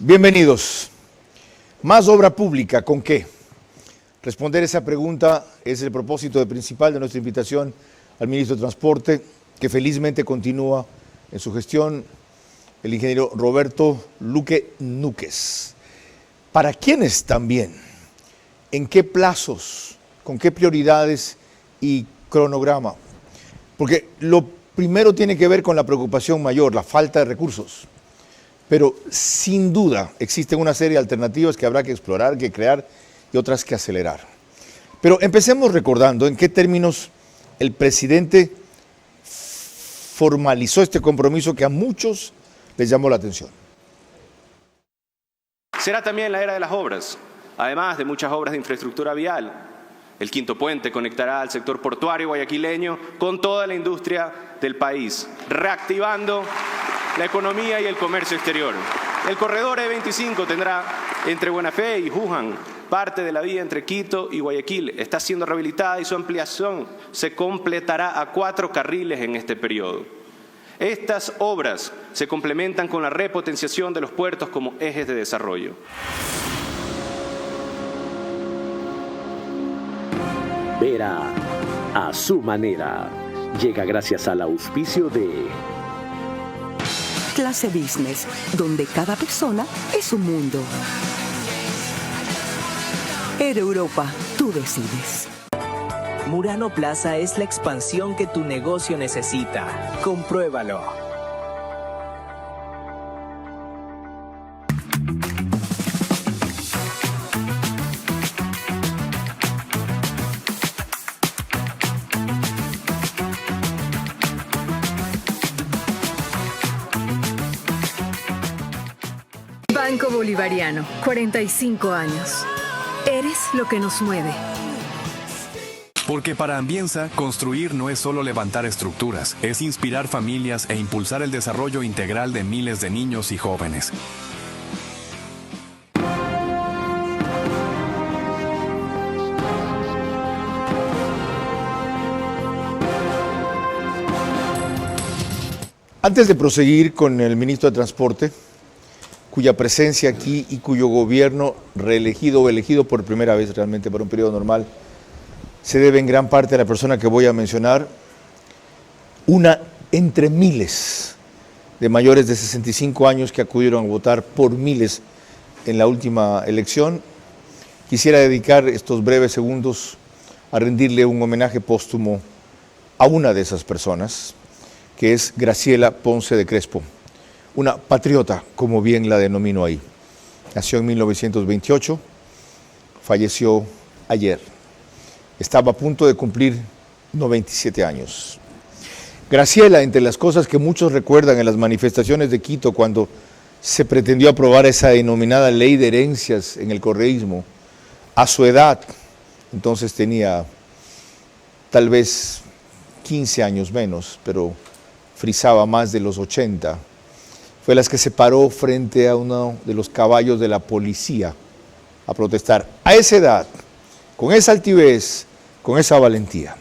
Bienvenidos. ¿Más obra pública con qué? Responder esa pregunta es el propósito principal de nuestra invitación al ministro de Transporte, que felizmente continúa en su gestión, el ingeniero Roberto Luque Núquez. ¿Para quiénes también? ¿En qué plazos? ¿Con qué prioridades y cronograma? Porque lo primero tiene que ver con la preocupación mayor, la falta de recursos. Pero sin duda existen una serie de alternativas que habrá que explorar, que crear y otras que acelerar. Pero empecemos recordando en qué términos el presidente formalizó este compromiso que a muchos les llamó la atención. Será también la era de las obras, además de muchas obras de infraestructura vial. El quinto puente conectará al sector portuario guayaquileño con toda la industria del país, reactivando la economía y el comercio exterior. El corredor E25 tendrá entre Buena Fe y Juján parte de la vía entre Quito y Guayaquil. Está siendo rehabilitada y su ampliación se completará a 4 carriles en este periodo. Estas obras se complementan con la repotenciación de los puertos como ejes de desarrollo. Vera a su manera. Llega gracias al auspicio de Clase Business, donde cada persona es un mundo. Air Europa, tú decides. Murano Plaza es la expansión que tu negocio necesita. Compruébalo. Banco Bolivariano, 45 años. Eres lo que nos mueve. Porque para Ambienza, construir no es solo levantar estructuras, es inspirar familias e impulsar el desarrollo integral de miles de niños y jóvenes. Antes de proseguir con el ministro de Transporte, cuya presencia aquí y cuyo gobierno reelegido o elegido por primera vez realmente para un periodo normal, se debe en gran parte a la persona que voy a mencionar, una entre miles de mayores de 65 años que acudieron a votar por miles en la última elección. Quisiera dedicar estos breves segundos a rendirle un homenaje póstumo a una de esas personas, que es Graciela Ponce de Crespo, una patriota, como bien la denomino ahí. Nació en 1928, falleció ayer. Estaba a punto de cumplir 97 años. Graciela, entre las cosas que muchos recuerdan en las manifestaciones de Quito cuando se pretendió aprobar esa denominada ley de herencias en el correísmo, a su edad, entonces tenía tal vez 15 años menos, pero frisaba más de los 80, fue las que se paró frente a uno de los caballos de la policía a protestar. A esa edad, con esa altivez, con esa valentía.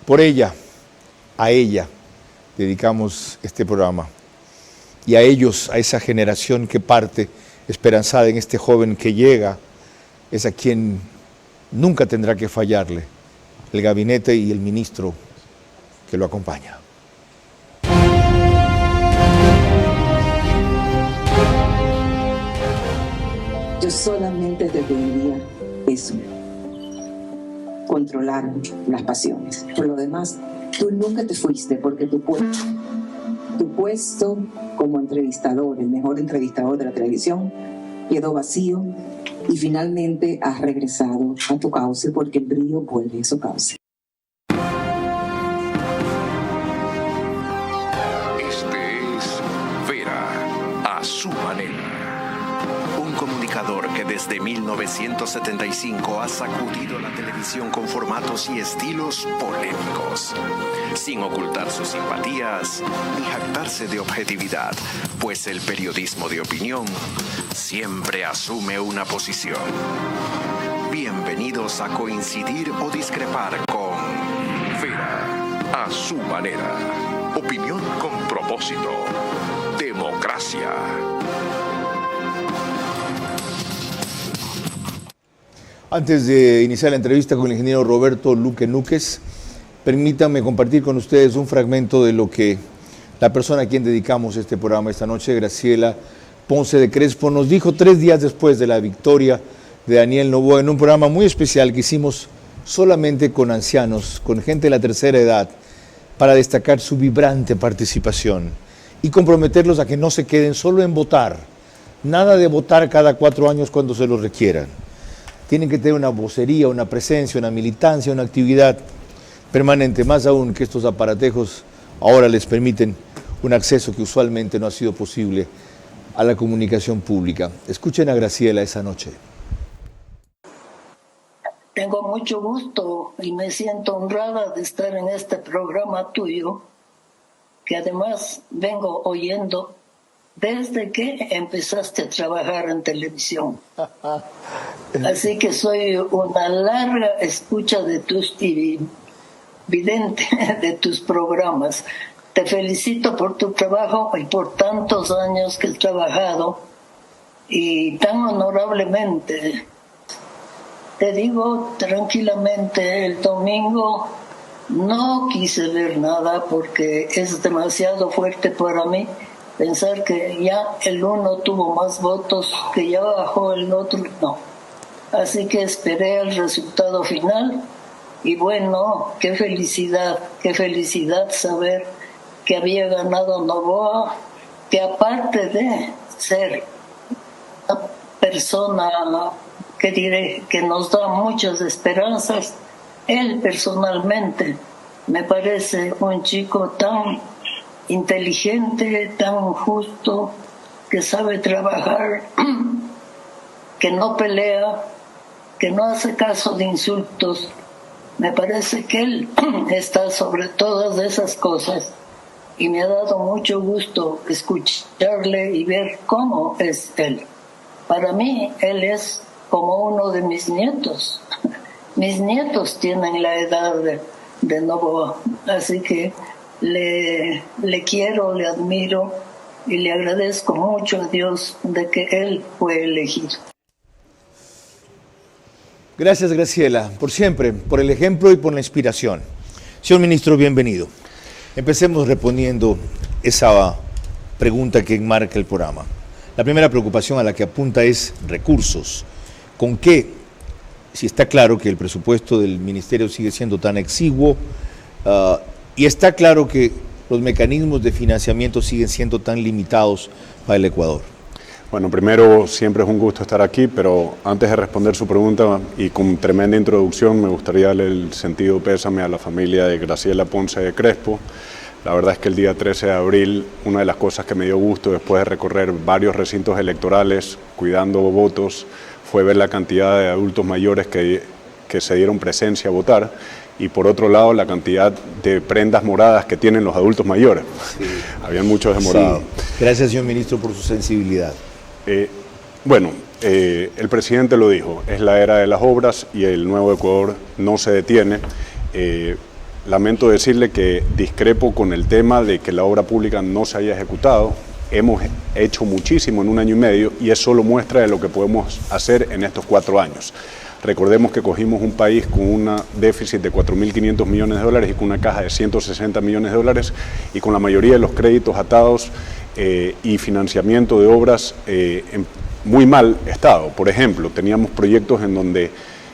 Por ella, a ella, dedicamos este programa. Y a ellos, a esa generación que parte esperanzada en este joven que llega, es a quien nunca tendrá que fallarle el gabinete y el ministro que lo acompaña. Yo solamente te pediría eso, controlar las pasiones. Por lo demás, tú nunca te fuiste porque tu puesto como entrevistador, el mejor entrevistador de la televisión, quedó vacío y finalmente has regresado a tu cauce porque el brillo vuelve a su cauce. Este es Vera a su manera. Un comunicador que desde 1975 ha sacudido la televisión con formatos y estilos polémicos, sin ocultar sus simpatías ni jactarse de objetividad, pues el periodismo de opinión siempre asume una posición. Bienvenidos a coincidir o discrepar con Vera a su manera. Opinión con propósito. Democracia. Antes de iniciar la entrevista con el ingeniero Roberto Luque Núquez, permítanme compartir con ustedes un fragmento de lo que la persona a quien dedicamos este programa esta noche, Graciela Ponce de Crespo, nos dijo 3 días después de la victoria de Daniel Noboa en un programa muy especial que hicimos solamente con ancianos, con gente de la tercera edad, para destacar su vibrante participación y comprometerlos a que no se queden solo en votar, nada de votar cada 4 años cuando se los requieran. Tienen que tener una vocería, una presencia, una militancia, una actividad permanente, más aún que estos aparatejos ahora les permiten un acceso que usualmente no ha sido posible a la comunicación pública. Escuchen a Graciela esa noche. Tengo mucho gusto y me siento honrada de estar en este programa tuyo, que además vengo oyendo desde que empezaste a trabajar en televisión. Así que soy una larga escucha de tus vidente de tus programas. Te felicito por tu trabajo y por tantos años que has trabajado y tan honorablemente. Te digo tranquilamente, el domingo no quise ver nada porque es demasiado fuerte para mí pensar que ya el uno tuvo más votos, que ya bajó el otro, no. Así que esperé el resultado final y bueno, qué felicidad saber que había ganado Noboa, que aparte de ser una persona que diré que nos da muchas esperanzas, él personalmente me parece un chico tan inteligente, tan justo, que sabe trabajar, que no pelea, que no hace caso de insultos. Me parece que él está sobre todas esas cosas y me ha dado mucho gusto escucharle y ver cómo es él. Para mí, él es como uno de mis nietos. Mis nietos tienen la edad de Noboa, así que le quiero, le admiro y le agradezco mucho a Dios de que él fue elegido. Gracias, Graciela, por siempre, por el ejemplo y por la inspiración. Señor ministro, bienvenido. Empecemos respondiendo esa pregunta que enmarca el programa. La primera preocupación a la que apunta es recursos. ¿Con qué? Si está claro que el presupuesto del ministerio sigue siendo tan exiguo y está claro que los mecanismos de financiamiento siguen siendo tan limitados para el Ecuador. Bueno, primero, siempre es un gusto estar aquí, pero antes de responder su pregunta y con tremenda introducción, me gustaría darle el sentido pésame a la familia de Graciela Ponce de Crespo. La verdad es que el día 13 de abril, una de las cosas que me dio gusto después de recorrer varios recintos electorales, cuidando votos, fue ver la cantidad de adultos mayores que se dieron presencia a votar y por otro lado la cantidad de prendas moradas que tienen los adultos mayores. Sí. Habían muchos de morado. Sí. Gracias, señor ministro, por su sensibilidad. El presidente lo dijo, es la era de las obras y el nuevo Ecuador no se detiene. Lamento decirle que discrepo con el tema de que la obra pública no se haya ejecutado. Hemos hecho muchísimo en 1 año y medio y es solo muestra de lo que podemos hacer en estos 4 años. Recordemos que cogimos un país con un déficit de 4.500 millones de dólares y con una caja de 160 millones de dólares y con la mayoría de los créditos atados y financiamiento de obras en muy mal estado. Por ejemplo, teníamos proyectos en donde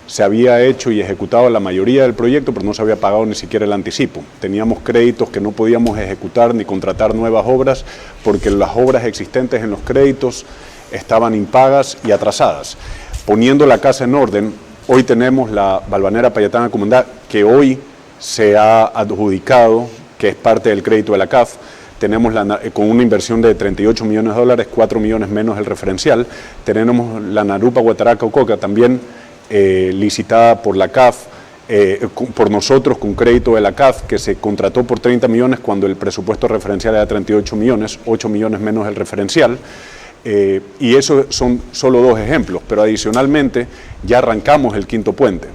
se había hecho y ejecutado la mayoría del proyecto, pero no se había pagado ni siquiera el anticipo. Teníamos créditos que no podíamos ejecutar ni contratar nuevas obras porque las obras existentes en los créditos estaban impagas y atrasadas. Poniendo la casa en orden, hoy tenemos la Balvanera Payatana Comandá, que hoy se ha adjudicado, que es parte del crédito de la CAF. Tenemos con una inversión de 38 millones de dólares, 4 millones menos el referencial. Tenemos la Narupa Guataraca Ococa, también licitada por la CAF, por nosotros con crédito de la CAF, que se contrató por 30 millones cuando el presupuesto referencial era 38 millones, 8 millones menos el referencial. Y eso son solo 2 ejemplos, pero adicionalmente ya arrancamos el 5.º puente.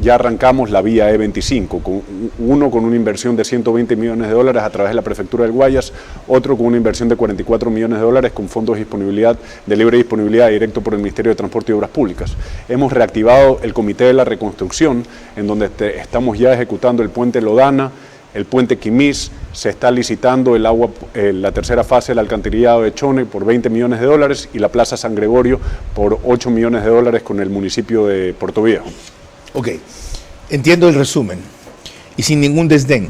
ya arrancamos la vía E25, uno con una inversión de 120 millones de dólares a través de la Prefectura del Guayas, otro con una inversión de 44 millones de dólares con fondos de libre disponibilidad directo por el Ministerio de Transporte y Obras Públicas. Hemos reactivado el Comité de la Reconstrucción, en donde estamos ya ejecutando el puente Lodana, el puente Quimís, se está licitando la tercera fase del alcantarillado de Chone por 20 millones de dólares y la Plaza San Gregorio por 8 millones de dólares con el municipio de Puerto Viejo. Ok, entiendo el resumen y sin ningún desdén,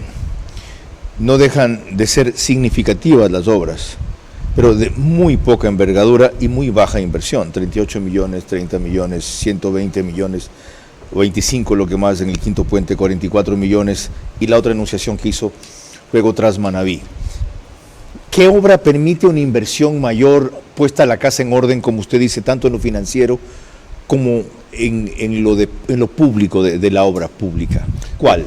no dejan de ser significativas las obras, pero de muy poca envergadura y muy baja inversión, 38 millones, 30 millones, 120 millones, 25 lo que más en el quinto puente, 44 millones y la otra anunciación que hizo luego tras Manabí. ¿Qué obra permite una inversión mayor puesta la casa en orden, como usted dice, tanto en lo financiero como en lo público de la obra pública? ¿Cuál?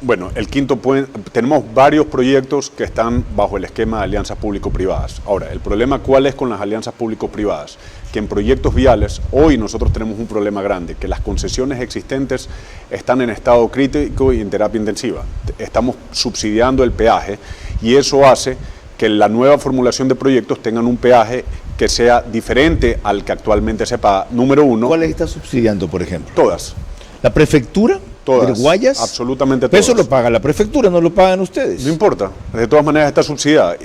Bueno, el quinto puente, tenemos varios proyectos que están bajo el esquema de alianzas público-privadas. Ahora, el problema ¿cuál es con las alianzas público-privadas? Que en proyectos viales, hoy nosotros tenemos un problema grande, que las concesiones existentes están en estado crítico y en terapia intensiva. Estamos subsidiando el peaje y eso hace que la nueva formulación de proyectos tengan un peaje que sea diferente al que actualmente se paga. Número uno. ¿Cuáles está subsidiando, por ejemplo? Todas. ¿La prefectura? Todas. ¿De Guayas? Absolutamente todas. Pero eso lo paga la prefectura, no lo pagan ustedes. No importa, de todas maneras está subsidiada.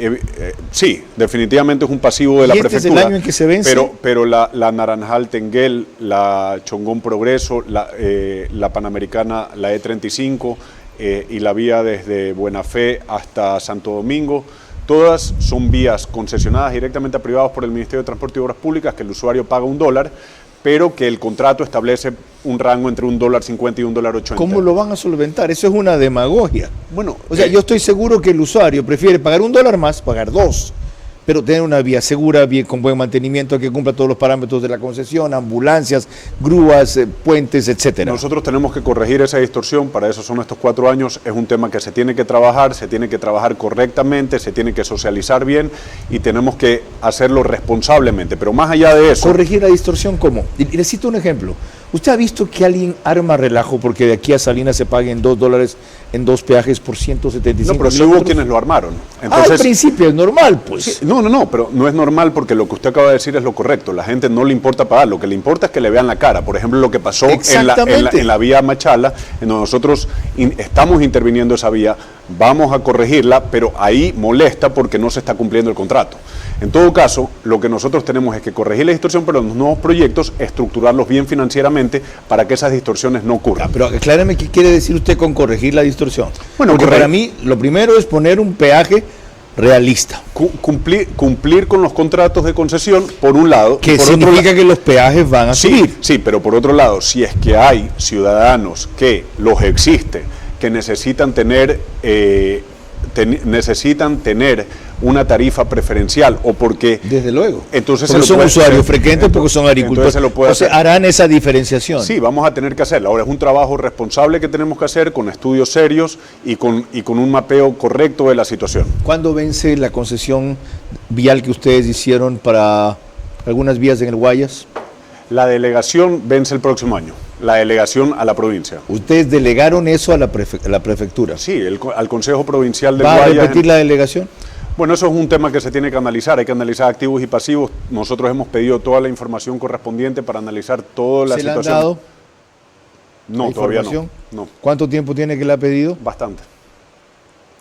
Sí, definitivamente es un pasivo de la prefectura. ¿Este es el año en que se vence? Pero la Naranjal Tenguel, la Chongón Progreso, la Panamericana, la E35 y la vía desde Buena Fe hasta Santo Domingo, todas son vías concesionadas directamente a privados por el Ministerio de Transporte y Obras Públicas, que el usuario paga $1, pero que el contrato establece un rango entre $1.50 y $1.80. ¿Cómo lo van a solventar? Eso es una demagogia. Bueno, o sea, yo estoy seguro que el usuario prefiere pagar $1 más, pagar 2, pero tener una vía segura, con buen mantenimiento, que cumpla todos los parámetros de la concesión, ambulancias, grúas, puentes, etcétera. Nosotros tenemos que corregir esa distorsión, para eso son estos 4 años, es un tema que se tiene que trabajar correctamente, se tiene que socializar bien y tenemos que hacerlo responsablemente, pero más allá de eso... ¿Corregir la distorsión cómo? Y le cito un ejemplo. ¿Usted ha visto que alguien arma relajo porque de aquí a Salinas se paguen $2 en 2 peajes por 175 No, pero sí hubo quienes lo armaron. Entonces, al principio es normal, pues. Sí, no, pero no es normal porque lo que usted acaba de decir es lo correcto. La gente no le importa pagar, lo que le importa es que le vean la cara. Por ejemplo, lo que pasó en la vía Machala, en donde nosotros estamos interviniendo esa vía, vamos a corregirla, pero ahí molesta porque no se está cumpliendo el contrato. En todo caso, lo que nosotros tenemos es que corregir la distorsión, pero en los nuevos proyectos estructurarlos bien financieramente para que esas distorsiones no ocurran. Pero acláreme qué quiere decir usted con corregir la distorsión. Bueno, porque para mí lo primero es poner un peaje realista. Cumplir con los contratos de concesión, por un lado. Que por significa que los peajes van a subir. Sí, pero por otro lado, si es que hay ciudadanos que los existe, que necesitan tener una tarifa preferencial o porque... Desde luego. Entonces porque son usuarios frecuentes, porque son agricultores. Entonces harán esa diferenciación. Sí, vamos a tener que hacerla. Ahora es un trabajo responsable que tenemos que hacer con estudios serios y con un mapeo correcto de la situación. ¿Cuándo vence la concesión vial que ustedes hicieron para algunas vías en el Guayas? La delegación vence el próximo año. La delegación a la provincia. ¿Ustedes delegaron eso a la prefectura? Sí, al Consejo Provincial del Guayas. ¿Va a repetir la delegación? Bueno, eso es un tema que se tiene que analizar, hay que analizar activos y pasivos. Nosotros hemos pedido toda la información correspondiente para analizar toda la situación. ¿Se la han dado? No, todavía no. ¿Cuánto tiempo tiene que la ha pedido? Bastante.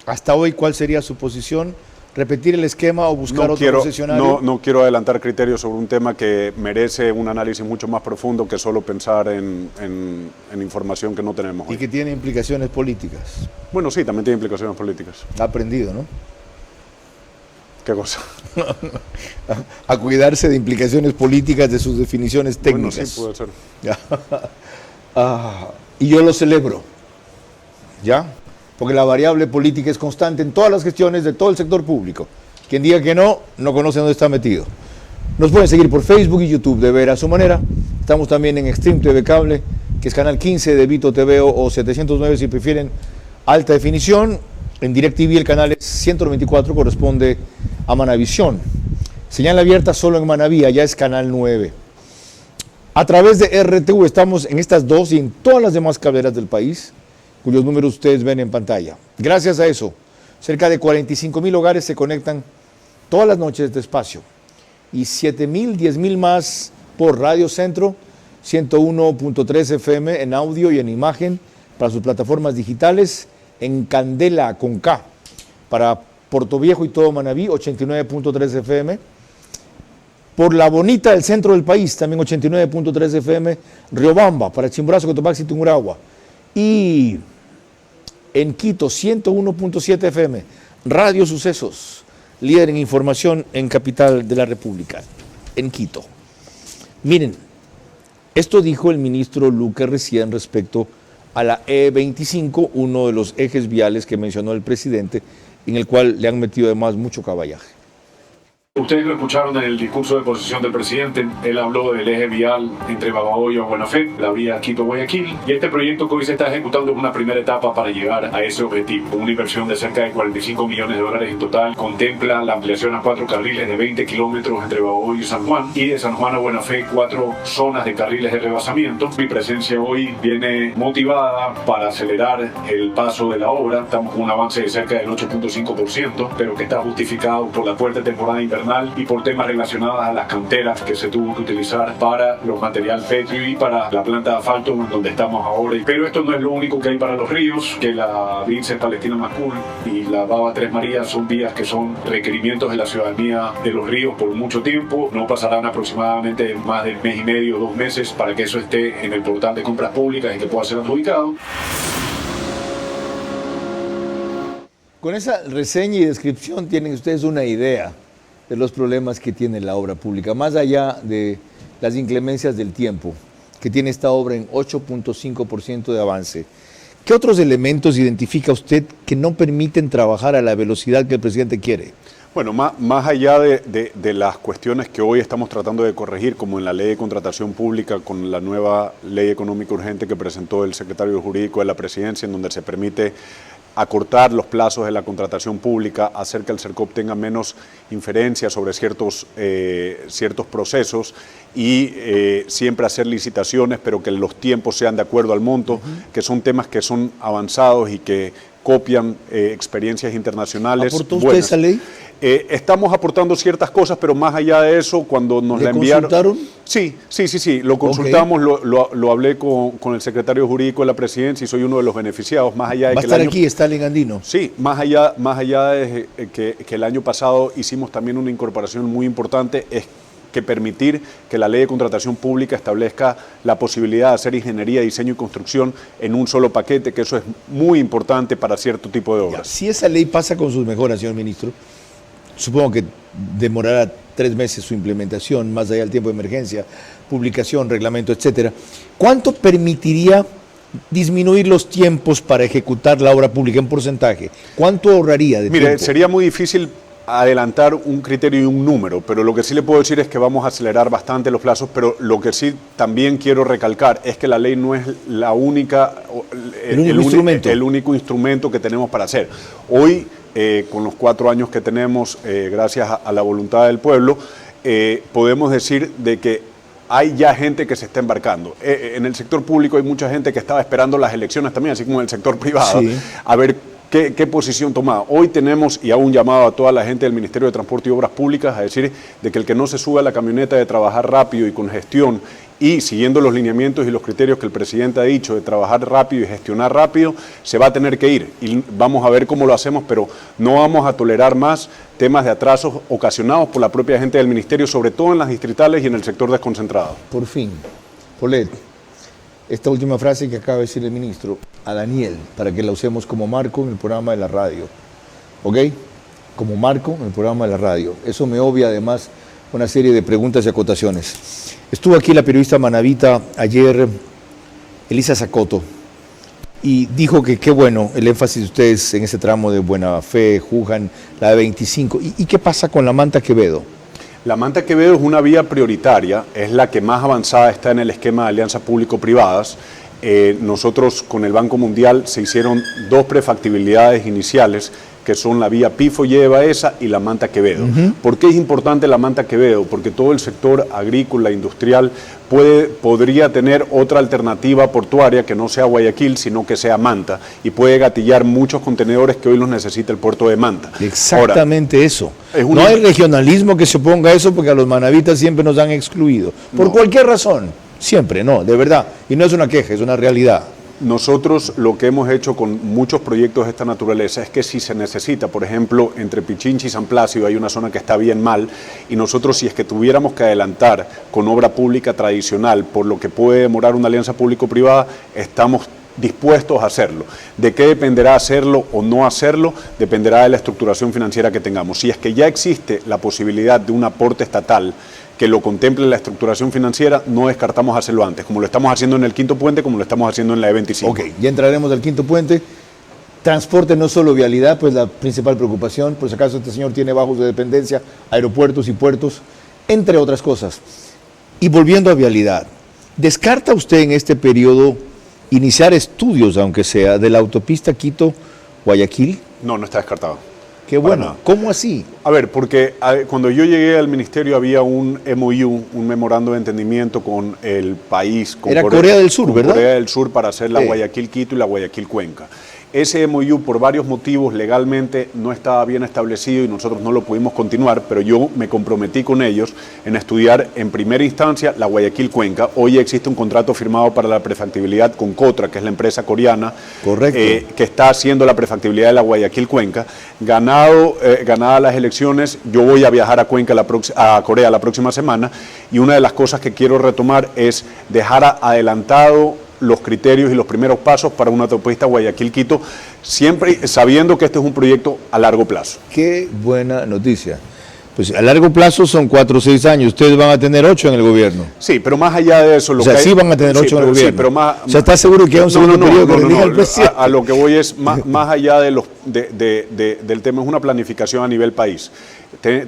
Hasta hoy, ¿cuál sería su posición? ¿Repetir el esquema o buscar otro concesionario? No quiero adelantar criterios sobre un tema que merece un análisis mucho más profundo que solo pensar en información que no tenemos hoy. Y que tiene implicaciones políticas. Bueno, sí, también tiene implicaciones políticas. Ha aprendido, ¿no? ¿Qué cosa? A cuidarse de implicaciones políticas de sus definiciones técnicas. Bueno, sí, puede ser. Y yo lo celebro, ¿ya? Porque la variable política es constante en todas las gestiones de todo el sector público. Quien diga que no conoce dónde está metido. Nos pueden seguir por Facebook y YouTube de Ver a su manera. Estamos también en Extreme TV Cable, que es canal 15 de Vito TV o 709 si prefieren alta definición. En DirecTV el canal es 194, corresponde a Manavisión. Señal abierta solo en Manaví, ya es canal 9. A través de RTV estamos en estas dos y en todas las demás cableras del país, cuyos números ustedes ven en pantalla. Gracias a eso, cerca de 45,000 hogares se conectan todas las noches de este espacio y 7,000, 10,000 más por Radio Centro, 101.3 FM en audio y en imagen para sus plataformas digitales, en Candela con K para Portoviejo y todo Manabí, 89.3 FM, por La Bonita del centro del país, también 89.3 FM, Riobamba para Chimborazo, Cotopaxi y Tungurahua, y en Quito, 101.7 FM, Radio Sucesos, líder en información en capital de la República, en Quito. Miren, esto dijo el ministro Luque recién respecto a la E25, uno de los ejes viales que mencionó el presidente, en el cual le han metido además mucho caballaje. Ustedes lo escucharon en el discurso de posesión del presidente. Él habló del eje vial entre Babahoyo y Buena Fe, la vía Quito-Guayaquil, y este proyecto que hoy se está ejecutando es una primera etapa para llegar a ese objetivo. Con una inversión de cerca de 45 millones de dólares en total, contempla la ampliación a 4 carriles de 20 kilómetros entre Babahoyo y San Juan, y de San Juan a Buena Fe 4 zonas de carriles de rebasamiento. Mi presencia hoy viene motivada para acelerar el paso de la obra. Estamos con un avance de cerca del 8.5%, pero que está justificado por la fuerte temporada invernal y por temas relacionados a las canteras que se tuvo que utilizar para los materiales pétreo y para la planta de asfalto en donde estamos ahora. Pero esto no es lo único que hay para los ríos, que la Vincent Palestina Macul y la Baba Tres Marías son vías que son requerimientos de la ciudadanía de los ríos por mucho tiempo. No pasarán aproximadamente más de mes y medio, 2 meses para que eso esté en el portal de compras públicas y que pueda ser adjudicado. Con esa reseña y descripción tienen ustedes una idea de los problemas que tiene la obra pública, más allá de las inclemencias del tiempo, que tiene esta obra en 8.5% de avance. ¿Qué otros elementos identifica usted que no permiten trabajar a la velocidad que el presidente quiere? Bueno, más allá de las cuestiones que hoy estamos tratando de corregir, como en la ley de contratación pública, con la nueva ley económica urgente que presentó el secretario jurídico de la presidencia, en donde se permite acortar los plazos de la contratación pública, hacer que el CERCOP tenga menos inferencia sobre ciertos procesos y siempre hacer licitaciones, pero que los tiempos sean de acuerdo al monto, que son temas que son avanzados y que copian experiencias internacionales. ¿Aportó usted esa ley? Estamos aportando ciertas cosas, pero más allá de eso, cuando nos la enviaron... ¿Consultaron? Sí, lo consultamos, lo hablé con el secretario jurídico de la presidencia y soy uno de los beneficiados, más allá de ¿Va a estar aquí Stalin Andino? Sí, más allá de que el año pasado hicimos también una incorporación muy importante, es que permitir que la ley de contratación pública establezca la posibilidad de hacer ingeniería, diseño y construcción en un solo paquete, que eso es muy importante para cierto tipo de obras. Ya, si esa ley pasa con sus mejoras, señor ministro, supongo que demorará 3 meses su implementación, más allá del tiempo de emergencia, publicación, reglamento, etcétera. ¿Cuánto permitiría disminuir los tiempos para ejecutar la obra pública en porcentaje? ¿Cuánto ahorraría de tiempo? Mire, sería muy difícil adelantar un criterio y un número, pero lo que sí le puedo decir es que vamos a acelerar bastante los plazos, pero lo que sí también quiero recalcar es que la ley no es la única, el único instrumento que tenemos para hacer. Hoy, con los 4 años que tenemos, gracias a la voluntad del pueblo, podemos decir de que hay ya gente que se está embarcando. En el sector público hay mucha gente que estaba esperando las elecciones también, así como en el sector privado, sí, a ver ¿qué posición tomaba? Hoy tenemos, y hago un llamado a toda la gente del Ministerio de Transporte y Obras Públicas, a decir de que el que no se sube a la camioneta de trabajar rápido y con gestión y siguiendo los lineamientos y los criterios que el presidente ha dicho de trabajar rápido y gestionar rápido, se va a tener que ir. Y vamos a ver cómo lo hacemos, pero no vamos a tolerar más temas de atrasos ocasionados por la propia gente del Ministerio, sobre todo en las distritales y en el sector desconcentrado. Por fin, Polet, esta última frase que acaba de decir el ministro a Daniel, para que la usemos como marco en el programa de la radio, ¿ok? Como marco en el programa de la radio. Eso me obvia además una serie de preguntas y acotaciones. Estuvo aquí la periodista manabita ayer, Elisa Zacoto, y dijo que qué bueno el énfasis de ustedes en ese tramo de Buena Fe, Juján, la E25. ¿Y qué pasa con la Manta Quevedo? La Manta Quevedo es una vía prioritaria, es la que más avanzada está en el esquema de alianzas público-privadas. Nosotros con el Banco Mundial se hicieron 2 prefactibilidades iniciales que son la vía Pifo Lleva esa y la Manta Quevedo. ¿Por qué es importante la Manta Quevedo? Porque todo el sector agrícola, industrial, podría tener otra alternativa portuaria que no sea Guayaquil, sino que sea Manta, y puede gatillar muchos contenedores que hoy los necesita el puerto de Manta. Exactamente. Ahora, eso. Es no hay regionalismo que se oponga a eso, porque a los manavitas siempre nos han excluido. Por cualquier razón. Siempre, no, de verdad. Y no es una queja, es una realidad. Nosotros lo que hemos hecho con muchos proyectos de esta naturaleza es que si se necesita, por ejemplo, entre Pichincha y San Plácido hay una zona que está bien mal, y nosotros, si es que tuviéramos que adelantar con obra pública tradicional, por lo que puede demorar una alianza público-privada, estamos dispuestos a hacerlo. ¿De qué dependerá hacerlo o no hacerlo? Dependerá de la estructuración financiera que tengamos. Si es que ya existe la posibilidad de un aporte estatal que lo contemple la estructuración financiera, no descartamos hacerlo antes, como lo estamos haciendo en el Quinto Puente, como lo estamos haciendo en la E25. Ok, ya entraremos al Quinto Puente. Transporte, no solo vialidad, pues la principal preocupación, por si acaso este señor tiene bajos de dependencia, aeropuertos y puertos, entre otras cosas. Y volviendo a vialidad, ¿descarta usted en este periodo iniciar estudios, aunque sea, de la autopista Quito-Guayaquil? No, no está descartado. Qué bueno. ¿Cómo así? A ver, porque cuando yo llegué al ministerio había un MOU, un memorando de entendimiento con el país. Con Corea del Sur, ¿verdad? Corea del Sur, para hacer la Guayaquil-Quito y la Guayaquil-Cuenca. Ese MOU, por varios motivos, legalmente no estaba bien establecido y nosotros no lo pudimos continuar, pero yo me comprometí con ellos en estudiar en primera instancia la Guayaquil-Cuenca. Hoy existe un contrato firmado para la prefactibilidad con Cotra, que es la empresa coreana. Correcto. Que está haciendo la prefactibilidad de la Guayaquil-Cuenca. Ganadas las elecciones, yo voy a viajar a Corea la próxima semana, y una de las cosas que quiero retomar es dejar adelantado los criterios y los primeros pasos para una autopista Guayaquil-Quito, siempre sabiendo que este es un proyecto a largo plazo. Qué buena noticia. Pues a largo plazo son 4 o 6 años, ustedes van a tener 8 en el gobierno. Sí, pero más allá de eso... sí van a tener 8 en el gobierno. Sí, pero más, o sea, ¿está seguro que hay un segundo periodo que le diga al presidente? A lo que voy es, más allá del tema, es una planificación a nivel país.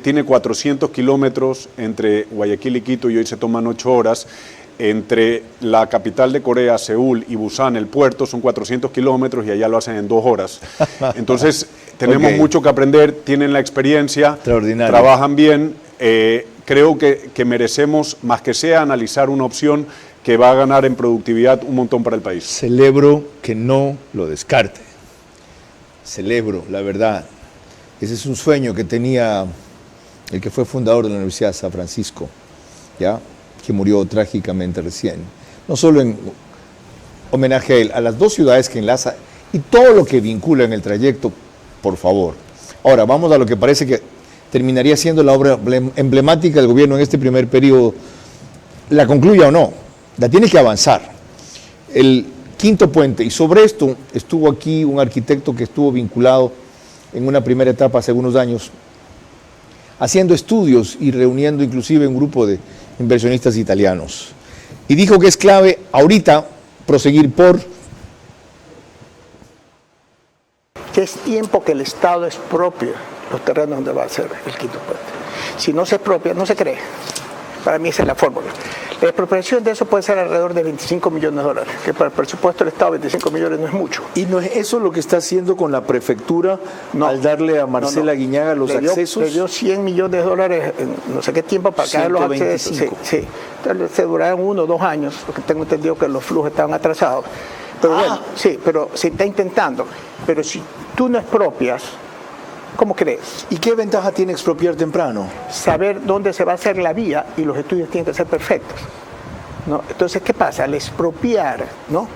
Tiene 400 kilómetros entre Guayaquil y Quito y hoy se toman 8 horas. Entre la capital de Corea, Seúl, y Busan, el puerto, son 400 kilómetros y allá lo hacen en 2 horas. Entonces, tenemos mucho que aprender, tienen la experiencia, trabajan bien. Creo que merecemos, más que sea, analizar una opción que va a ganar en productividad un montón para el país. Celebro que no lo descarte. Celebro, la verdad. Ese es un sueño que tenía el que fue fundador de la Universidad de San Francisco, ¿ya?, que murió trágicamente recién. No solo en homenaje a él, a las 2 ciudades que enlaza y todo lo que vincula en el trayecto, por favor. Ahora, vamos a lo que parece que terminaría siendo la obra emblemática del gobierno en este primer periodo. La concluya o no, la tiene que avanzar. El Quinto Puente, y sobre esto estuvo aquí un arquitecto que estuvo vinculado en una primera etapa hace algunos años, haciendo estudios y reuniendo inclusive un grupo de inversionistas italianos. Y dijo que es clave ahorita proseguir por... Que es tiempo que el Estado expropie los terrenos donde va a ser el Quinto Puente. Si no se expropia, no se cree. Para mí esa es la fórmula. La expropiación de eso puede ser alrededor de $25 millones, que para el presupuesto del Estado 25 millones no es mucho. ¿Y no es eso lo que está haciendo con la prefectura al darle a Marcela Guiñaga los accesos? Le dio $100 millones en no sé qué tiempo para que haga los accesos. Sí. Entonces se duraron 1 o 2 años, porque tengo entendido que los flujos estaban atrasados. Pero bueno, sí, pero se está intentando. Pero si tú no expropias, ¿cómo crees? ¿Y qué ventaja tiene expropiar temprano? Saber dónde se va a hacer la vía y los estudios tienen que ser perfectos, ¿no? Entonces, ¿qué pasa? Al expropiar, ¿no?,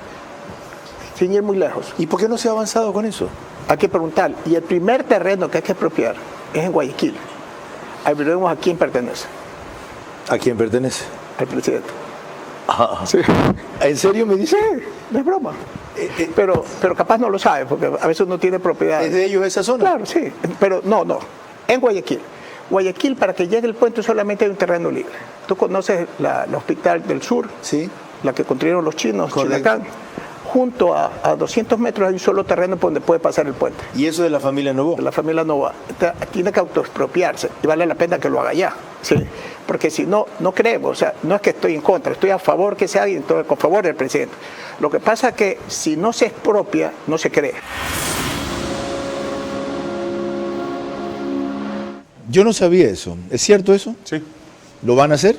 sin ir muy lejos. ¿Y por qué no se ha avanzado con eso? Hay que preguntar. Y el primer terreno que hay que expropiar es en Guayaquil. Ahí veremos a quién pertenece. ¿A quién pertenece? Al presidente. Sí. ¿En serio me dice? Sí, no es broma. Pero capaz no lo sabe, porque a veces uno tiene propiedad. ¿Es de ellos esa zona? Claro, sí. Pero no. En Guayaquil. Guayaquil, para que llegue el puente solamente hay un terreno libre. Tú conoces la Hospital del Sur, sí, la que construyeron los chinos, Chinacán. Junto a 200 metros hay un solo terreno por donde puede pasar el puente. ¿Y eso de la familia Novoa? De la familia Novoa. Tiene que autoexpropiarse y vale la pena que lo haga ya. ¿Sí? Porque si no, no creemos. O sea, no es que estoy en contra, estoy a favor que se haga y entonces a favor del presidente. Lo que pasa es que si no se expropia, no se cree. Yo no sabía eso. ¿Es cierto eso? Sí. ¿Lo van a hacer?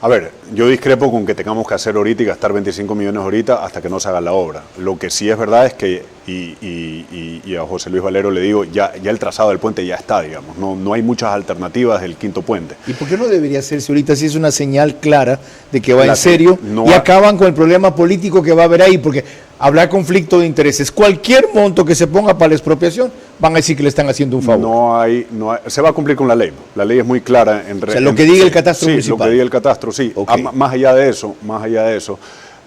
A ver, yo discrepo con que tengamos que hacer ahorita y gastar 25 millones ahorita hasta que no se haga la obra. Lo que sí es verdad es que, y a José Luis Valero le digo, ya el trazado del puente ya está, digamos. No hay muchas alternativas del quinto puente. ¿Y por qué no debería hacerse ahorita si es una señal clara de que va en La- serio no y ha- acaban con el problema político que va a haber ahí? Porque habrá conflicto de intereses. Cualquier monto que se ponga para la expropiación, van a decir que le están haciendo un favor. No hay, se va a cumplir con la ley. La ley es muy clara. O sea, lo que diga el catastro sí, municipal. lo que diga el catastro, sí. Ok. Más allá de eso,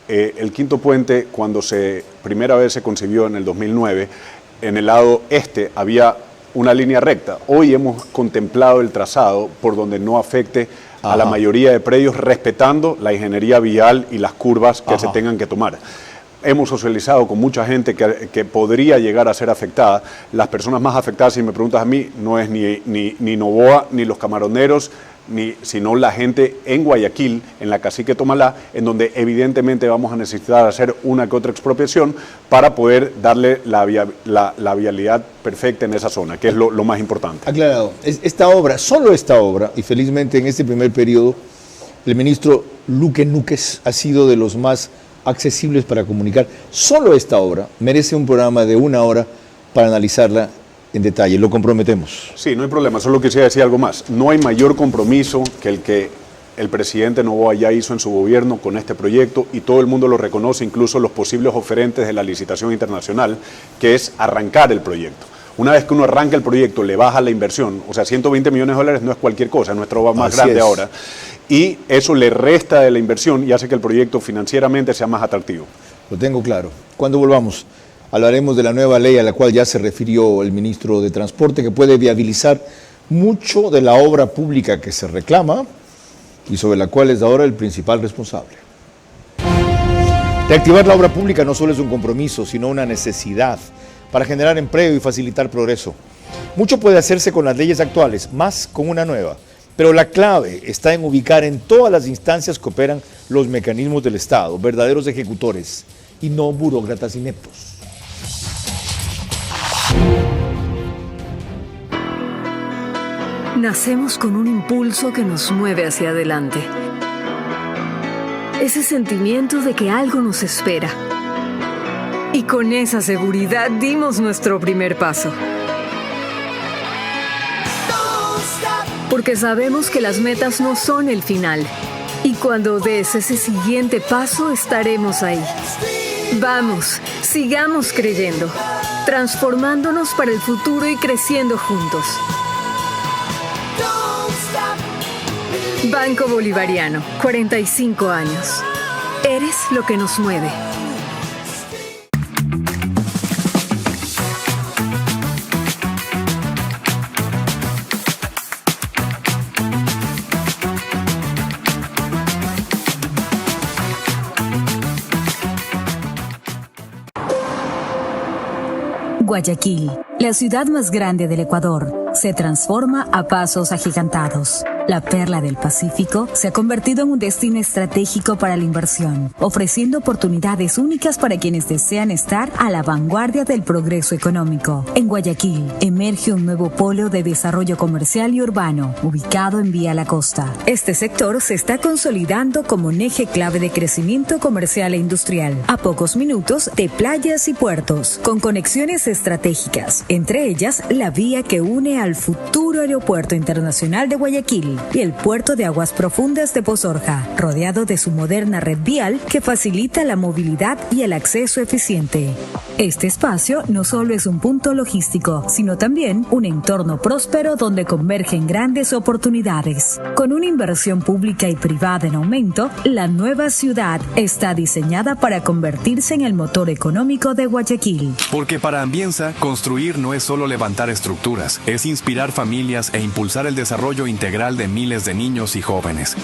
el quinto puente, cuando primera vez se concibió en el 2009, en el lado este había una línea recta. Hoy hemos contemplado el trazado por donde no afecte a la mayoría de predios, respetando la ingeniería vial y las curvas que se tengan que tomar. Hemos socializado con mucha gente que podría llegar a ser afectada. Las personas más afectadas, si me preguntas a mí, no es ni Novoa, ni los camaroneros, sino la gente en Guayaquil, en la Cacique Tomalá, en donde evidentemente vamos a necesitar hacer una que otra expropiación para poder darle la vialidad perfecta en esa zona, que es lo más importante. Aclarado. Esta obra, solo esta obra, y felizmente en este primer periodo, el ministro Luque Núquez ha sido de los más accesibles para comunicar. Solo esta obra merece un programa de 1 hora para analizarla en detalle. Lo comprometemos. Sí, no hay problema. Solo quisiera decir algo más. No hay mayor compromiso que el que el presidente Novoa ya hizo en su gobierno con este proyecto, y todo el mundo lo reconoce, incluso los posibles oferentes de la licitación internacional, que es arrancar el proyecto. Una vez que uno arranca el proyecto, le baja la inversión, o sea, 120 millones de dólares no es cualquier cosa, es nuestra obra más grande ahora, y eso le resta de la inversión y hace que el proyecto financieramente sea más atractivo. Lo tengo claro. Cuando volvamos, hablaremos de la nueva ley a la cual ya se refirió el ministro de Transporte, que puede viabilizar mucho de la obra pública que se reclama y sobre la cual es ahora el principal responsable. Reactivar la obra pública no solo es un compromiso, sino una necesidad para generar empleo y facilitar progreso. Mucho puede hacerse con las leyes actuales, más con una nueva, pero la clave está en ubicar en todas las instancias que operan los mecanismos del Estado, verdaderos ejecutores y no burócratas ineptos. Nacemos con un impulso que nos mueve hacia adelante. Ese sentimiento de que algo nos espera. Y con esa seguridad dimos nuestro primer paso. Porque sabemos que las metas no son el final. Y cuando des ese siguiente paso, estaremos ahí. Vamos, sigamos creyendo, transformándonos para el futuro y creciendo juntos. Banco Bolivariano, 45 años. Eres lo que nos mueve. Guayaquil, la ciudad más grande del Ecuador, se transforma a pasos agigantados. La perla del Pacífico se ha convertido en un destino estratégico para la inversión, ofreciendo oportunidades únicas para quienes desean estar a la vanguardia del progreso económico. En Guayaquil emerge un nuevo polo de desarrollo comercial y urbano, ubicado en Vía La Costa. Este sector se está consolidando como un eje clave de crecimiento comercial e industrial, a pocos minutos de playas y puertos, con conexiones estratégicas, entre ellas la vía que une al futuro Aeropuerto Internacional de Guayaquil y el Puerto de Aguas Profundas de Pozorja, rodeado de su moderna red vial que facilita la movilidad y el acceso eficiente. Este espacio no solo es un punto logístico, sino también un entorno próspero donde convergen grandes oportunidades. Con una inversión pública y privada en aumento, la nueva ciudad está diseñada para convertirse en el motor económico de Guayaquil. Porque para Ambienza, construir no es solo levantar estructuras, es inspirar familias e impulsar el desarrollo integral de miles de niños y jóvenes.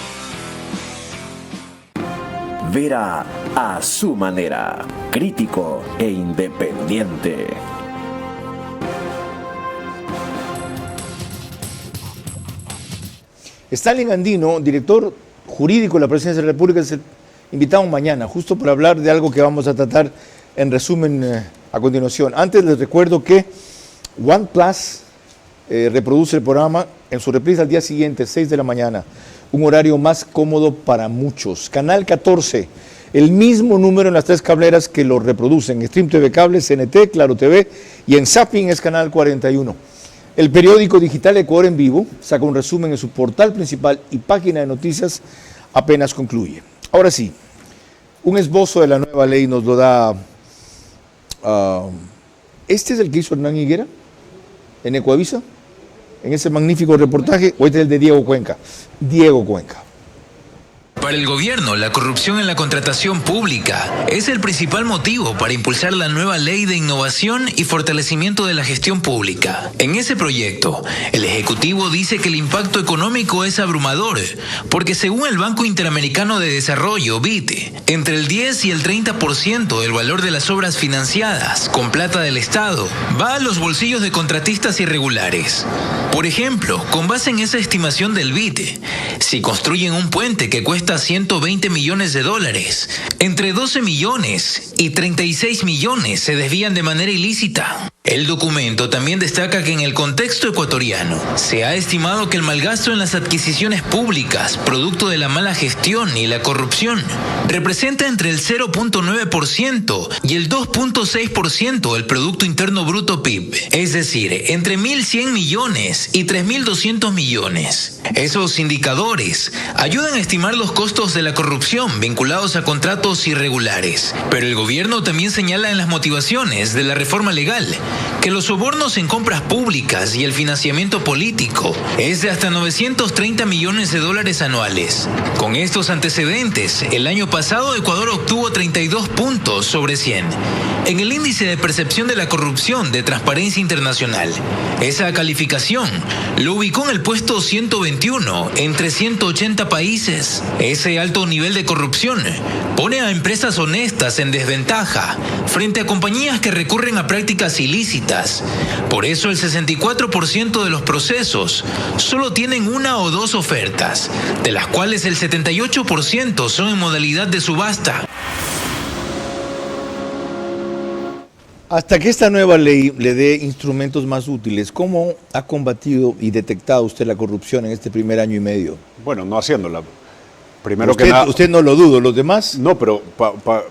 Vera a su manera, crítico e independiente. Stalin Andino, director jurídico de la Presidencia de la República, es el invitado mañana, justo para hablar de algo que vamos a tratar en resumen a continuación. Antes les recuerdo que OnePlus reproduce el programa en su reprise al día siguiente, 6 de la mañana. Un horario más cómodo para muchos. Canal 14, el mismo número en las 3 cableras que lo reproducen. Stream TV Cable, CNT, Claro TV y en Zapping es Canal 41. El periódico digital Ecuador en Vivo saca un resumen en su portal principal y página de noticias apenas concluye. Ahora sí, un esbozo de la nueva ley nos lo da... ¿Este es el que hizo Hernán Higuera en Ecuavisa? En ese magnífico reportaje, o este es el de Diego Cuenca. Diego Cuenca. Para el gobierno, la corrupción en la contratación pública es el principal motivo para impulsar la nueva ley de innovación y fortalecimiento de la gestión pública. En ese proyecto, el Ejecutivo dice que el impacto económico es abrumador, porque según el Banco Interamericano de Desarrollo, BID, entre el 10 y el 30% del valor de las obras financiadas con plata del Estado va a los bolsillos de contratistas irregulares. Por ejemplo, con base en esa estimación del BID, si construyen un puente que cuesta 120 millones de dólares, entre 12 millones y 36 millones se desvían de manera ilícita. El documento también destaca que en el contexto ecuatoriano se ha estimado que el malgasto en las adquisiciones públicas, producto de la mala gestión y la corrupción, representa entre el 0.9% y el 2.6% del Producto Interno Bruto PIB, es decir, entre 1.100 millones y 3.200 millones. Esos indicadores ayudan a estimar los costos de la corrupción vinculados a contratos irregulares, pero el gobierno también señala en las motivaciones de la reforma legal que los sobornos en compras públicas y el financiamiento político es de hasta 930 millones de dólares anuales. Con estos antecedentes, el año pasado Ecuador obtuvo 32 puntos sobre 100 en el índice de percepción de la corrupción de Transparencia Internacional. Esa calificación lo ubicó en el puesto 121 entre 180 países. Ese alto nivel de corrupción pone a empresas honestas en desventaja frente a compañías que recurren a prácticas ilícitas. Por eso el 64% de los procesos solo tienen una o dos ofertas, de las cuales el 78% son en modalidad de subasta. Hasta que esta nueva ley le dé instrumentos más útiles, ¿cómo ha combatido y detectado usted la corrupción en este primer año y medio? Bueno, no haciéndola. Primero usted, que nada, usted no lo dudo, ¿los demás? No, pero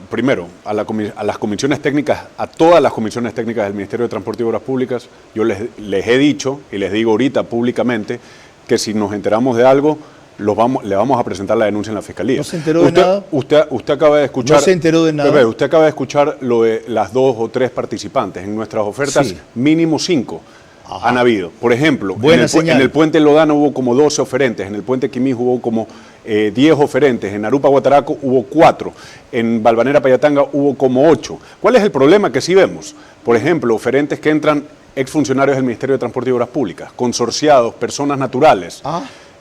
primero, a las comisiones técnicas, a todas las comisiones técnicas del Ministerio de Transporte y Obras Públicas, yo les he dicho y les digo ahorita públicamente que si nos enteramos de algo, le vamos a presentar la denuncia en la Fiscalía. ¿No se enteró de nada? Usted acaba de escuchar... ¿No se enteró de nada? Usted acaba de escuchar lo de las 2 o 3 participantes. En nuestras ofertas, sí, mínimo 5. Ajá. Han habido. Por ejemplo, en el puente Lodano hubo como 12 oferentes, en el puente Quimís hubo como 10 oferentes, en Arupa Guataraco hubo 4, en Balvanera Payatanga hubo como 8. ¿Cuál es el problema que sí vemos? Por ejemplo, oferentes que entran exfuncionarios del Ministerio de Transporte y Obras Públicas, consorciados, personas naturales.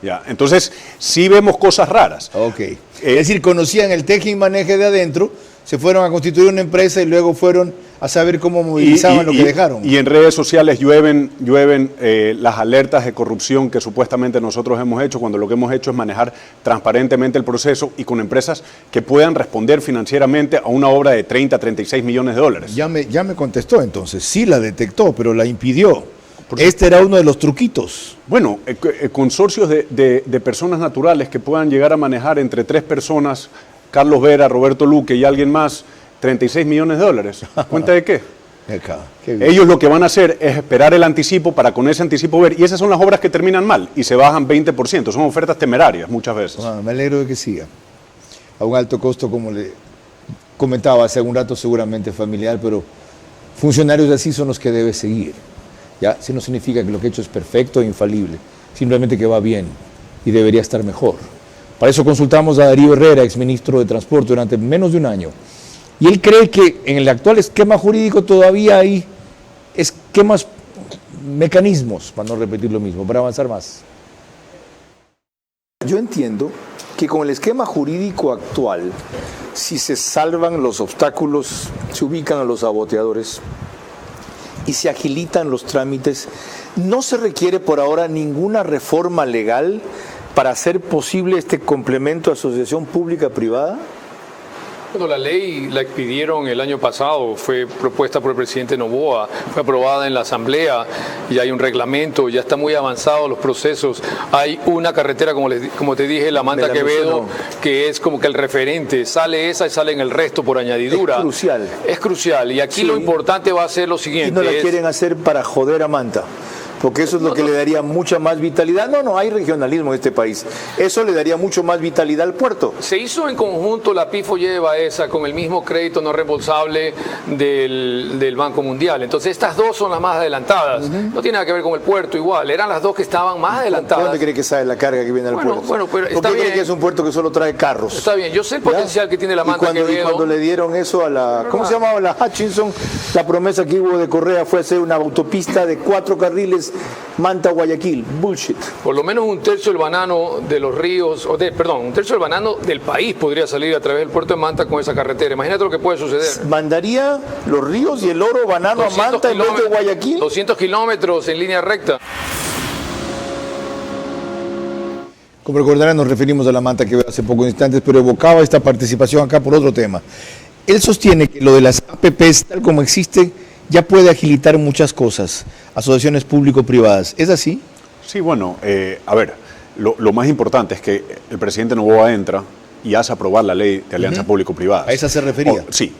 Ya, entonces, sí vemos cosas raras. Ok. Es decir, conocían el teje y maneje de adentro, se fueron a constituir una empresa y luego fueron a saber cómo movilizaban lo que dejaron. Y en redes sociales llueven las alertas de corrupción que supuestamente nosotros hemos hecho, cuando lo que hemos hecho es manejar transparentemente el proceso y con empresas que puedan responder financieramente a una obra de 30, 36 millones de dólares. Ya me contestó entonces, sí la detectó, pero la impidió. Este era uno de los truquitos. Bueno, consorcios de personas naturales que puedan llegar a manejar entre 3 personas, Carlos Vera, Roberto Luque y alguien más, 36 millones de dólares. ¿Cuenta de qué? Ellos lo que van a hacer es esperar el anticipo para con ese anticipo ver, y esas son las obras que terminan mal y se bajan 20%, son ofertas temerarias muchas veces. Me alegro de que siga. A un alto costo, como le comentaba hace un rato, seguramente familiar, pero funcionarios así son los que debe seguir. ¿Ya? Si no significa que lo que he hecho es perfecto e infalible, simplemente que va bien y debería estar mejor. Para eso consultamos a Darío Herrera, exministro de Transporte, durante menos de un año. Y él cree que en el actual esquema jurídico todavía hay mecanismos, para no repetir lo mismo, para avanzar más. Yo entiendo que con el esquema jurídico actual, si se salvan los obstáculos, se ubican a los saboteadores y se agilitan los trámites, no se requiere por ahora ninguna reforma legal para hacer posible este complemento de asociación pública-privada. Bueno, la ley la expidieron el año pasado, fue propuesta por el presidente Noboa, fue aprobada en la Asamblea, y hay un reglamento, ya está muy avanzado los procesos. Hay una carretera, como te dije, la Manta Quevedo, que es como que el referente. Sale esa y salen el resto por añadidura. Es crucial. Es crucial, y aquí lo importante va a ser lo siguiente. Y no la quieren hacer para joder a Manta. Porque eso es lo que le daría mucha más vitalidad. No hay regionalismo en este país. Eso le daría mucho más vitalidad al puerto. Se hizo en conjunto, la PIFO lleva esa con el mismo crédito no reembolsable del Banco Mundial. Entonces estas dos son las más adelantadas. No tiene nada que ver con el puerto igual. Eran las dos que estaban más adelantadas. ¿Dónde cree que sale la carga que viene al puerto? Bueno, pero está ¿Por qué bien. cree que es un puerto que solo trae carros? Está bien, yo sé el potencial que tiene la Manta Quevedo. Y cuando le dieron eso a la... ¿Cómo se llamaba? La Hutchinson. La promesa que hubo de Correa fue hacer una autopista de 4 carriles Manta-Guayaquil. Bullshit. Por lo menos un tercio del banano de los ríos, un tercio del banano del país podría salir a través del puerto de Manta con esa carretera. Imagínate lo que puede suceder. Mandaría los ríos y el oro banano a Manta en vez de Guayaquil. 200 kilómetros en línea recta. Como recordarán, nos referimos a la Manta que hace pocos instantes, pero evocaba esta participación acá por otro tema. Él sostiene que lo de las APPs, tal como existe, ya puede agilitar muchas cosas, asociaciones público-privadas. ¿Es así? Sí, bueno, a ver, lo más importante es que el presidente Noboa entra y hace aprobar la ley de alianza público-privada. ¿A esa se refería? Sí,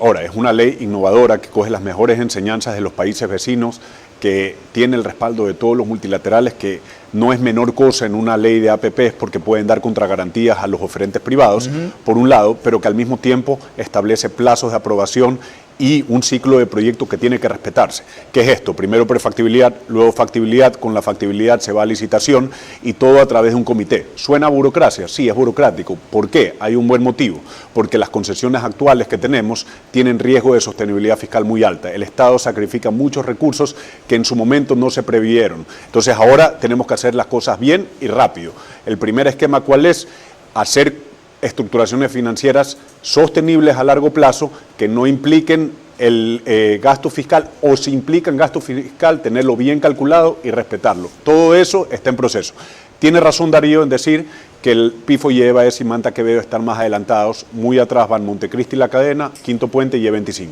ahora, es una ley innovadora que coge las mejores enseñanzas de los países vecinos, que tiene el respaldo de todos los multilaterales, que no es menor cosa en una ley de APPs porque pueden dar contragarantías a los oferentes privados, por un lado, pero que al mismo tiempo establece plazos de aprobación y un ciclo de proyecto que tiene que respetarse. ¿Qué es esto? Primero prefactibilidad, luego factibilidad, con la factibilidad se va a licitación y todo a través de un comité. ¿Suena a burocracia? Sí, es burocrático. ¿Por qué? Hay un buen motivo. Porque las concesiones actuales que tenemos tienen riesgo de sostenibilidad fiscal muy alta. El Estado sacrifica muchos recursos que en su momento no se previeron. Entonces ahora tenemos que hacer las cosas bien y rápido. El primer esquema, ¿cuál es? Hacer estructuraciones financieras sostenibles a largo plazo que no impliquen el gasto fiscal, o si implican gasto fiscal, tenerlo bien calculado y respetarlo. Todo eso está en proceso. Tiene razón Darío en decir que el PIFO y EVAES y Manta Quevedo están más adelantados. Muy atrás van Montecristi y La Cadena, Quinto Puente y E25.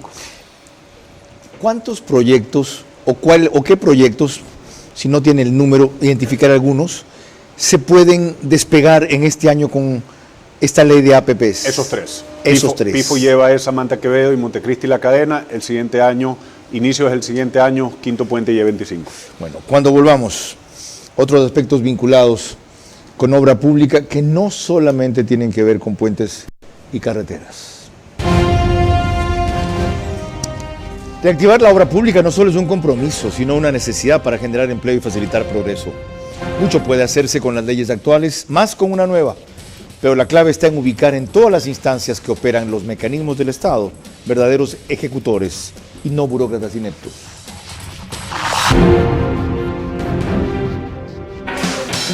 ¿Cuántos proyectos o qué proyectos, si no tiene el número, identificar algunos, se pueden despegar en este año con esta ley de APPs? Esos tres. Tres. PIFO lleva esa Manta Quevedo y Montecristi y La Cadena. El siguiente año, inicios del siguiente año, Quinto Puente y E25. Bueno, cuando volvamos, otros aspectos vinculados con obra pública que no solamente tienen que ver con puentes y carreteras. Reactivar la obra pública no solo es un compromiso, sino una necesidad para generar empleo y facilitar progreso. Mucho puede hacerse con las leyes actuales, más con una nueva. Pero la clave está en ubicar en todas las instancias que operan los mecanismos del Estado verdaderos ejecutores y no burócratas ineptos.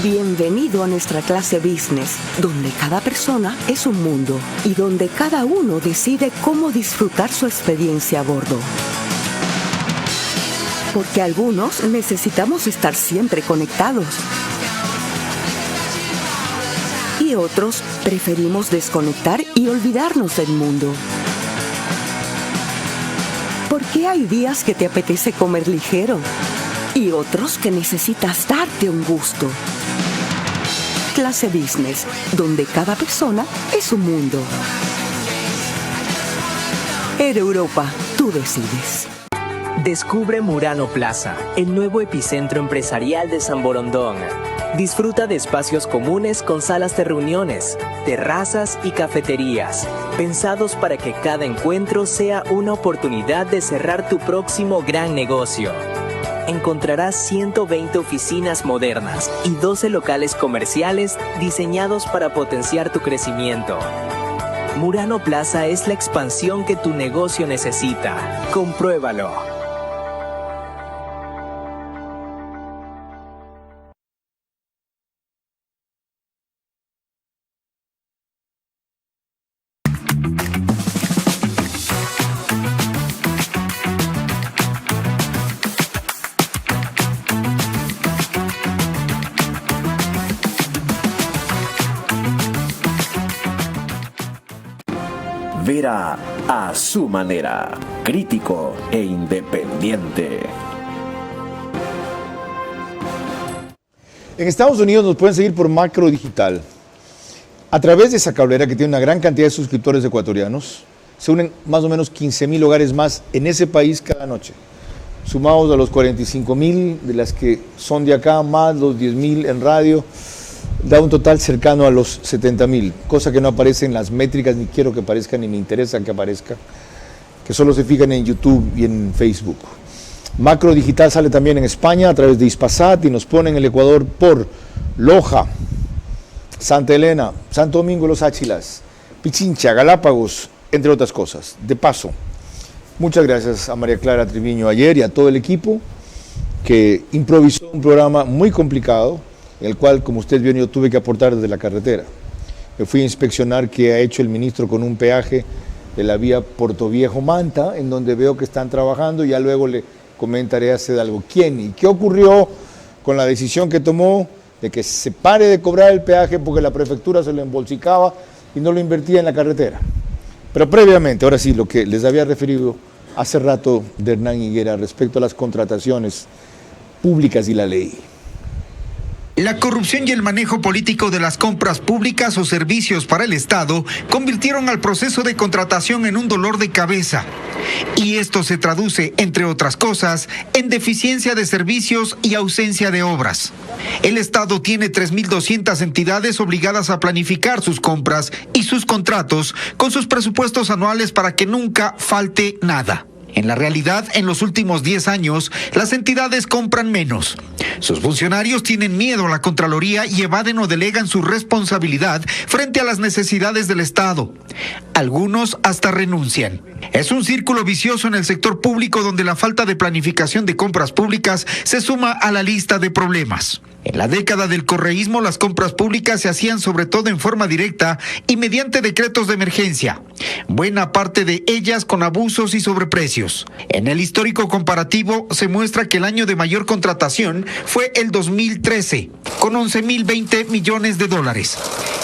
Bienvenido a nuestra clase business, donde cada persona es un mundo y donde cada uno decide cómo disfrutar su experiencia a bordo. Porque algunos necesitamos estar siempre conectados. Y otros preferimos desconectar y olvidarnos del mundo. Porque hay días que te apetece comer ligero y otros que necesitas darte un gusto. Clase Business, donde cada persona es un mundo. Air Europa, tú decides. Descubre Murano Plaza, el nuevo epicentro empresarial de San Borondón. Disfruta de espacios comunes con salas de reuniones, terrazas y cafeterías, pensados para que cada encuentro sea una oportunidad de cerrar tu próximo gran negocio. Encontrarás 120 oficinas modernas y 12 locales comerciales diseñados para potenciar tu crecimiento. Murano Plaza es la expansión que tu negocio necesita. Compruébalo. Vera a su manera, crítico e independiente. En Estados Unidos nos pueden seguir por Macro Digital. A través de esa cablera, que tiene una gran cantidad de suscriptores ecuatorianos, se unen más o memenos 15.000 hogares más en ese país cada noche. Sumados a los 45.000 de las que son de acá, más los 10.000 en radio, da un total cercano a los 70.000, cosa que no aparece en las métricas, ni quiero que aparezca, ni me interesa que aparezca, que solo se fijan en YouTube y en Facebook. Macro Digital sale también en España a través de Hispasat y nos pone en el Ecuador por Loja, Santa Elena, Santo Domingo, Los Áchilas, Pichincha, Galápagos, entre otras cosas. De paso, muchas gracias a María Clara Triviño ayer y a todo el equipo que improvisó un programa muy complicado, en el cual, como ustedes vieron, yo tuve que aportar desde la carretera. Me fui a inspeccionar qué ha hecho el ministro con un peaje de la vía Portoviejo-Manta, en donde veo que están trabajando, y ya luego le comentaré a Cedalgo quién y qué ocurrió con la decisión que tomó de que se pare de cobrar el peaje porque la prefectura se lo embolsicaba y no lo invertía en la carretera. Pero previamente, ahora sí, lo que les había referido hace rato de Hernán Higuera respecto a las contrataciones públicas y la ley. La corrupción y el manejo político de las compras públicas o servicios para el Estado convirtieron al proceso de contratación en un dolor de cabeza. Y esto se traduce, entre otras cosas, en deficiencia de servicios y ausencia de obras. El Estado tiene 3.200 entidades obligadas a planificar sus compras y sus contratos con sus presupuestos anuales para que nunca falte nada. En la realidad, en los últimos 10 años, las entidades compran menos. Sus funcionarios tienen miedo a la Contraloría y evaden o delegan su responsabilidad frente a las necesidades del Estado. Algunos hasta renuncian. Es un círculo vicioso en el sector público donde la falta de planificación de compras públicas se suma a la lista de problemas. En la década del correísmo, las compras públicas se hacían sobre todo en forma directa y mediante decretos de emergencia. Buena parte de ellas con abusos y sobreprecios. En el histórico comparativo se muestra que el año de mayor contratación fue el 2013, con 11.020 millones de dólares.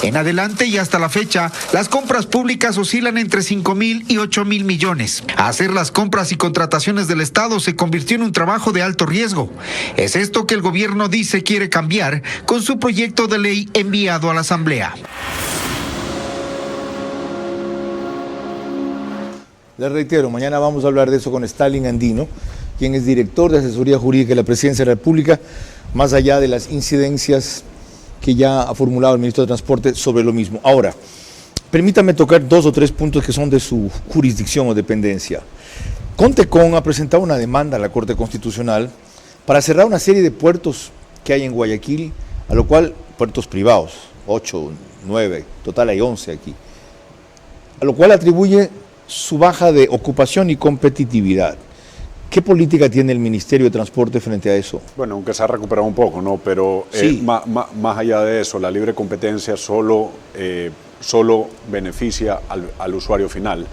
En adelante y hasta la fecha, las compras públicas oscilan entre 5.000 y 8.000 millones. Hacer las compras y contrataciones del Estado se convirtió en un trabajo de alto riesgo. Es esto que el gobierno dice quiere cambiar con su proyecto de ley enviado a la Asamblea. Les reitero, mañana vamos a hablar de eso con Stalin Andino, quien es director de asesoría jurídica de la Presidencia de la República, más allá de las incidencias que ya ha formulado el ministro de Transporte sobre lo mismo. Ahora, permítame tocar 2 o 3 puntos que son de su jurisdicción o dependencia. Contecon ha presentado una demanda a la Corte Constitucional para cerrar una serie de puertos que hay en Guayaquil, a lo cual, puertos privados, 8, 9, total hay 11 aquí, a lo cual atribuye su baja de ocupación y competitividad. ¿Qué política tiene el Ministerio de Transporte frente a eso? Bueno, aunque se ha recuperado un poco, ¿no? Pero sí. Más allá de eso, la libre competencia solo beneficia al usuario final.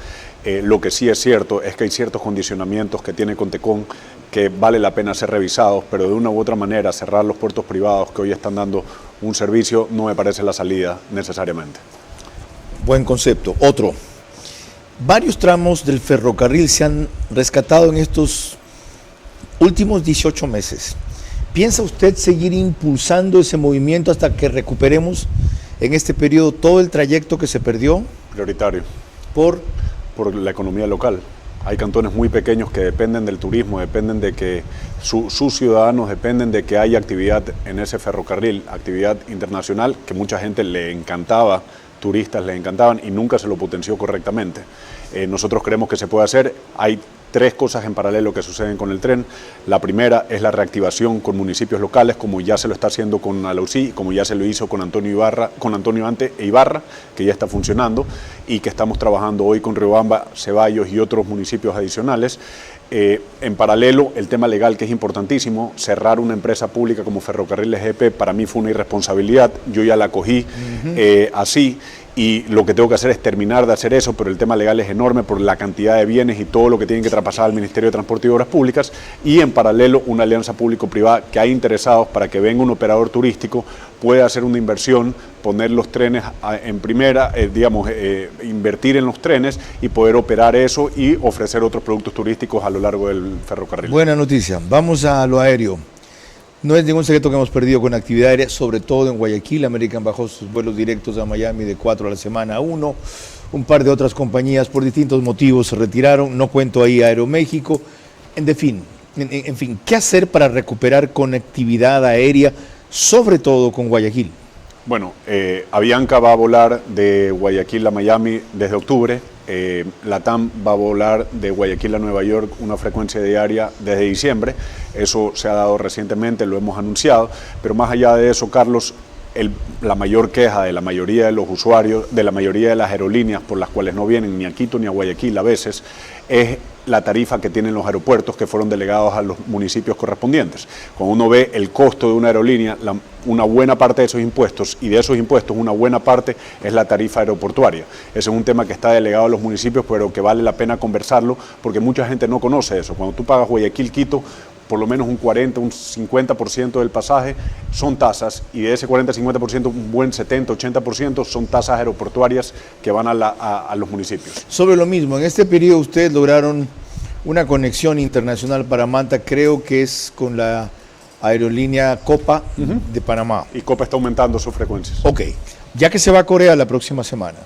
Lo que sí es cierto es que hay ciertos condicionamientos que tiene Contecon que vale la pena ser revisados, pero de una u otra manera cerrar los puertos privados que hoy están dando un servicio no me parece la salida necesariamente. Buen concepto. Otro. Varios tramos del ferrocarril se han rescatado en estos últimos 18 meses. ¿Piensa usted seguir impulsando ese movimiento hasta que recuperemos en este periodo todo el trayecto que se perdió? Prioritario. Por la economía local. Hay cantones muy pequeños que dependen del turismo, dependen de que sus ciudadanos dependen de que haya actividad en ese ferrocarril, actividad internacional que mucha gente le encantaba, turistas le encantaban y nunca se lo potenció correctamente. Nosotros creemos que se puede hacer. Hay 3 cosas en paralelo que suceden con el tren. La primera es la reactivación con municipios locales, como ya se lo está haciendo con Alausí, como ya se lo hizo con Antonio Ante e Ibarra, que ya está funcionando, y que estamos trabajando hoy con Riobamba, Ceballos y otros municipios adicionales. En paralelo, el tema legal, que es importantísimo, cerrar una empresa pública como Ferrocarriles EP para mí fue una irresponsabilidad, yo ya la cogí así, y lo que tengo que hacer es terminar de hacer eso, pero el tema legal es enorme por la cantidad de bienes y todo lo que tienen que traspasar al Ministerio de Transporte y Obras Públicas, y en paralelo una alianza público-privada que hay interesados para que venga un operador turístico, pueda hacer una inversión, poner los trenes en primera, invertir en los trenes y poder operar eso y ofrecer otros productos turísticos a lo largo del ferrocarril. Buena noticia. Vamos a lo aéreo. No es ningún secreto que hemos perdido con actividad aérea, sobre todo en Guayaquil. American bajó sus vuelos directos a Miami de 4 a la semana 1. Un par de otras compañías por distintos motivos se retiraron. No cuento ahí Aeroméxico. En fin, ¿qué hacer para recuperar conectividad aérea, sobre todo con Guayaquil? Bueno, Avianca va a volar de Guayaquil a Miami desde octubre. LATAM va a volar de Guayaquil a Nueva York una frecuencia diaria desde diciembre. Eso se ha dado recientemente, lo hemos anunciado. Pero más allá de eso, Carlos, la mayor queja de la mayoría de los usuarios, de la mayoría de las aerolíneas por las cuales no vienen ni a Quito ni a Guayaquil a veces, es la tarifa que tienen los aeropuertos que fueron delegados a los municipios correspondientes. Cuando uno ve el costo de una aerolínea, una buena parte de esos impuestos, y de esos impuestos una buena parte es la tarifa aeroportuaria. Ese es un tema que está delegado a los municipios, pero que vale la pena conversarlo porque mucha gente no conoce eso. Cuando tú pagas Guayaquil-Quito, por lo menos un 40, un 50% del pasaje son tasas, y de ese 40-50%, un buen 70-80% son tasas aeroportuarias que van a los municipios. Sobre lo mismo, en este periodo ustedes lograron una conexión internacional para Manta, creo que es con la aerolínea Copa de Panamá. Y Copa está aumentando sus frecuencias. Ok, ya que se va a Corea la próxima semana,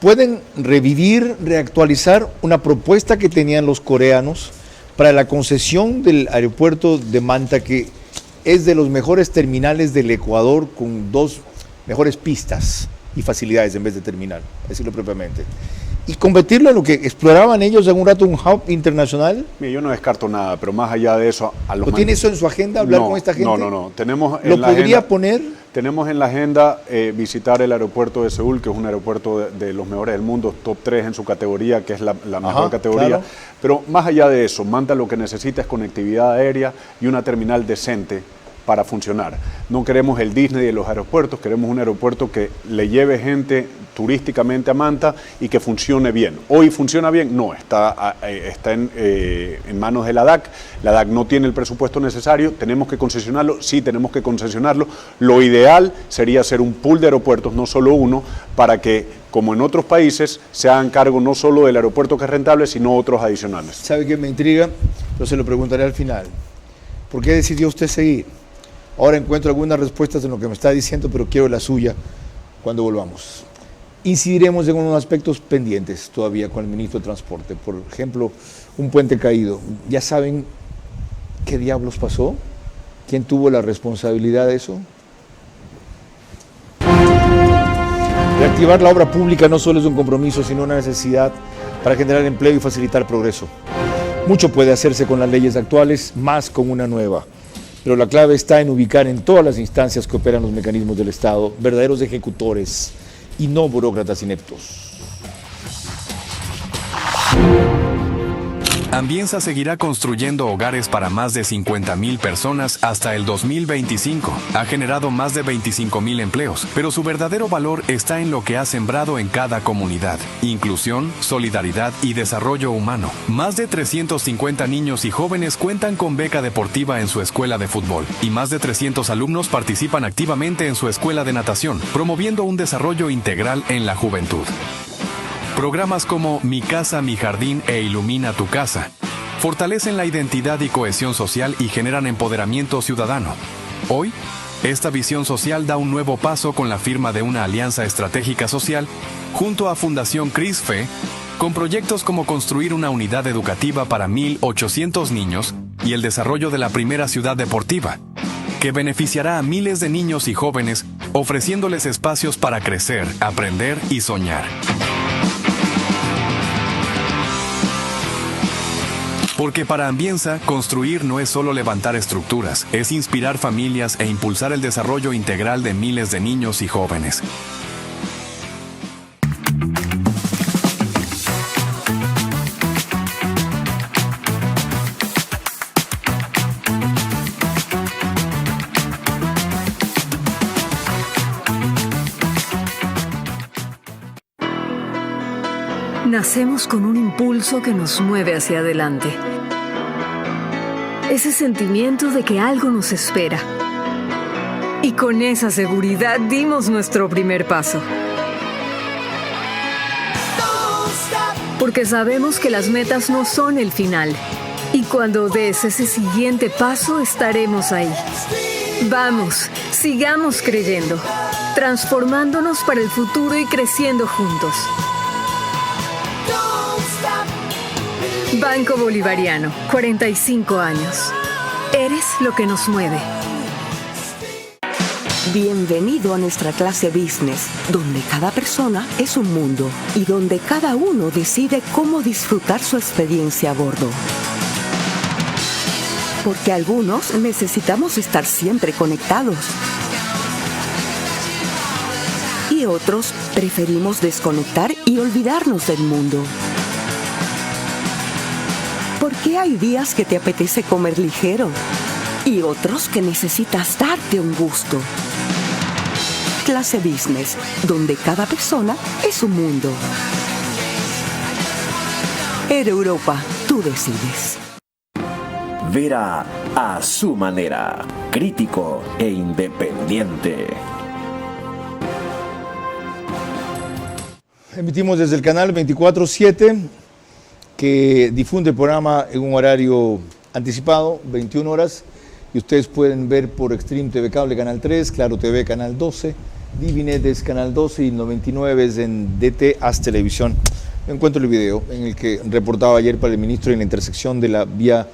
¿pueden revivir, reactualizar una propuesta que tenían los coreanos para la concesión del aeropuerto de Manta, que es de los mejores terminales del Ecuador, con 2 mejores pistas y facilidades en vez de terminal, decirlo propiamente? Y convertirlo en lo que exploraban ellos en un rato, un hub internacional. Mira, yo no descarto nada, pero más allá de eso... ¿No tiene eso en su agenda, hablar con esta gente? No. ¿Lo podría poner? Tenemos en la agenda visitar el aeropuerto de Seúl, que es un aeropuerto de los mejores del mundo, top 3 en su categoría, que es la mejor categoría. Claro. Pero más allá de eso, Manta lo que necesita es conectividad aérea y una terminal decente para funcionar. No queremos el Disney de los aeropuertos, queremos un aeropuerto que le lleve gente turísticamente a Manta y que funcione bien. ¿Hoy funciona bien? No, está en manos de la DAC. La DAC no tiene el presupuesto necesario, tenemos que concesionarlo, sí tenemos que concesionarlo. Lo ideal sería hacer un pool de aeropuertos, no solo uno, para que, como en otros países, se hagan cargo no solo del aeropuerto que es rentable, sino otros adicionales. ¿Sabe qué me intriga? Yo se lo preguntaré al final. ¿Por qué decidió usted seguir? Ahora encuentro algunas respuestas en lo que me está diciendo, pero quiero la suya cuando volvamos. Incidiremos en unos aspectos pendientes todavía con el ministro de Transporte. Por ejemplo, un puente caído. ¿Ya saben qué diablos pasó? ¿Quién tuvo la responsabilidad de eso? Reactivar la obra pública no solo es un compromiso, sino una necesidad para generar empleo y facilitar progreso. Mucho puede hacerse con las leyes actuales, más con una nueva. Pero la clave está en ubicar en todas las instancias que operan los mecanismos del Estado verdaderos ejecutores y no burócratas ineptos. Ambienza seguirá construyendo hogares para más de 50,000 personas hasta el 2025. Ha generado más de 25,000 empleos, pero su verdadero valor está en lo que ha sembrado en cada comunidad: inclusión, solidaridad y desarrollo humano. Más de 350 niños y jóvenes cuentan con beca deportiva en su escuela de fútbol, y más de 300 alumnos participan activamente en su escuela de natación, promoviendo un desarrollo integral en la juventud. Programas como Mi Casa, Mi Jardín e Ilumina tu Casa fortalecen la identidad y cohesión social y generan empoderamiento ciudadano. Hoy, esta visión social da un nuevo paso con la firma de una alianza estratégica social junto a Fundación CRISFE, con proyectos como construir una unidad educativa para 1,800 niños y el desarrollo de la primera ciudad deportiva, que beneficiará a miles de niños y jóvenes, ofreciéndoles espacios para crecer, aprender y soñar. Porque para Ambienza, construir no es solo levantar estructuras, es inspirar familias e impulsar el desarrollo integral de miles de niños y jóvenes. Nacemos con un impulso que nos mueve hacia adelante. Ese sentimiento de que algo nos espera. Y con esa seguridad dimos nuestro primer paso. Porque sabemos que las metas no son el final. Y cuando des ese siguiente paso, estaremos ahí. Vamos, sigamos creyendo, transformándonos para el futuro y creciendo juntos. Banco Bolivariano, 45 años. Eres lo que nos mueve. Bienvenido a nuestra clase Business, donde cada persona es un mundo y donde cada uno decide cómo disfrutar su experiencia a bordo. Porque algunos necesitamos estar siempre conectados. Y otros preferimos desconectar y olvidarnos del mundo. Porque hay días que te apetece comer ligero y otros que necesitas darte un gusto. Clase Business, donde cada persona es un mundo. Air Europa, tú decides. Vera a su manera, crítico e independiente. Emitimos desde el canal 24/7, que difunde el programa en un horario anticipado, 21 horas, y ustedes pueden ver por Extreme TV Cable Canal 3, Claro TV Canal 12, Divinet es Canal 12 y 99 es en DT Haz Televisión. Me encuentro el video en el que reportaba ayer para el ministro en la intersección de la vía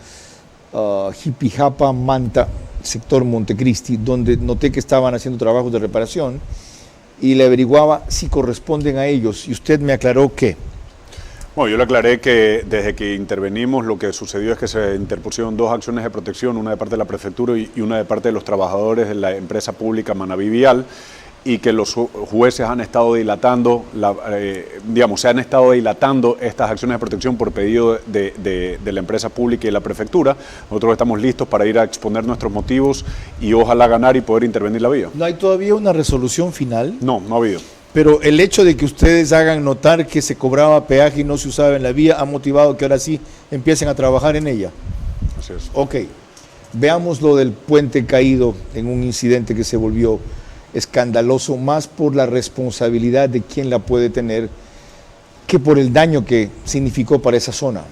Jipijapa-Manta, sector Montecristi, donde noté que estaban haciendo trabajos de reparación y le averiguaba si corresponden a ellos, y usted me aclaró que... Bueno, yo le aclaré que desde que intervenimos lo que sucedió es que se interpusieron 2 acciones de protección, una de parte de la prefectura y una de parte de los trabajadores de la empresa pública Manaví Vial, y que los jueces han estado dilatando, se han estado dilatando estas acciones de protección por pedido de la empresa pública y de la prefectura. Nosotros estamos listos para ir a exponer nuestros motivos y ojalá ganar y poder intervenir la vía. ¿No hay todavía una resolución final? No, no ha habido. Pero el hecho de que ustedes hagan notar que se cobraba peaje y no se usaba en la vía ha motivado que ahora sí empiecen a trabajar en ella. Así es. Ok, veamos lo del puente caído en un incidente que se volvió escandaloso, más por la responsabilidad de quien la puede tener que por el daño que significó para esa zona.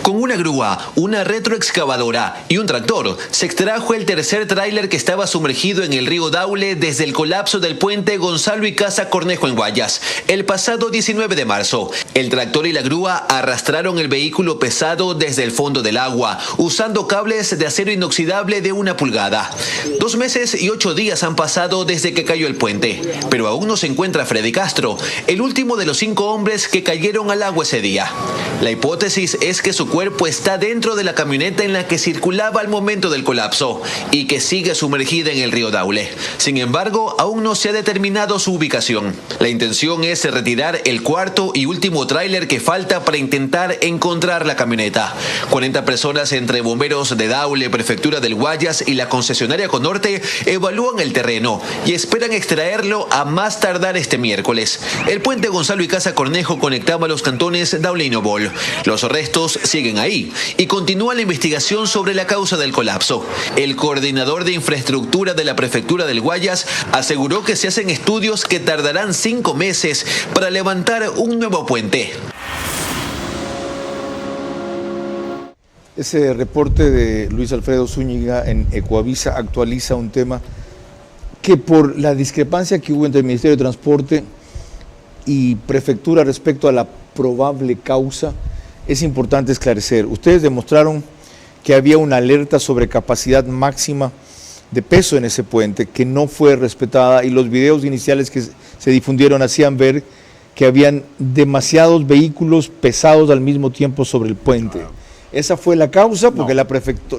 Con una grúa, una retroexcavadora y un tractor, se extrajo el tercer tráiler que estaba sumergido en el río Daule desde el colapso del puente Gonzalo Icaza Cornejo en Guayas, el pasado 19 de marzo. El tractor y la grúa arrastraron el vehículo pesado desde el fondo del agua, usando cables de acero inoxidable de 1 pulgada. 2 meses y 8 días han pasado desde que cayó el puente, pero aún no se encuentra Freddy Castro, el último de los 5 hombres que cayeron al agua ese día. La hipótesis es que su cuerpo está dentro de la camioneta en la que circulaba al momento del colapso y que sigue sumergida en el río Daule. Sin embargo, aún no se ha determinado su ubicación. La intención es retirar el cuarto y último tráiler que falta para intentar encontrar la camioneta. 40 personas entre bomberos de Daule, Prefectura del Guayas y la concesionaria Conorte evalúan el terreno y esperan extraerlo a más tardar este miércoles. El puente Gonzalo Icaza Cornejo conectaba los cantones Daule y Nobol. Los restos siguen ahí y continúa la investigación sobre la causa del colapso. El coordinador de infraestructura de la Prefectura del Guayas aseguró que se hacen estudios que tardarán 5 meses para levantar un nuevo puente. Ese reporte de Luis Alfredo Zúñiga en Ecoavisa actualiza un tema que por la discrepancia que hubo entre el Ministerio de Transporte y Prefectura respecto a la probable causa, es importante esclarecer. Ustedes demostraron que había una alerta sobre capacidad máxima de peso en ese puente que no fue respetada, y los videos iniciales que se difundieron hacían ver que habían demasiados vehículos pesados al mismo tiempo sobre el puente. ¿Esa fue la causa? Porque no.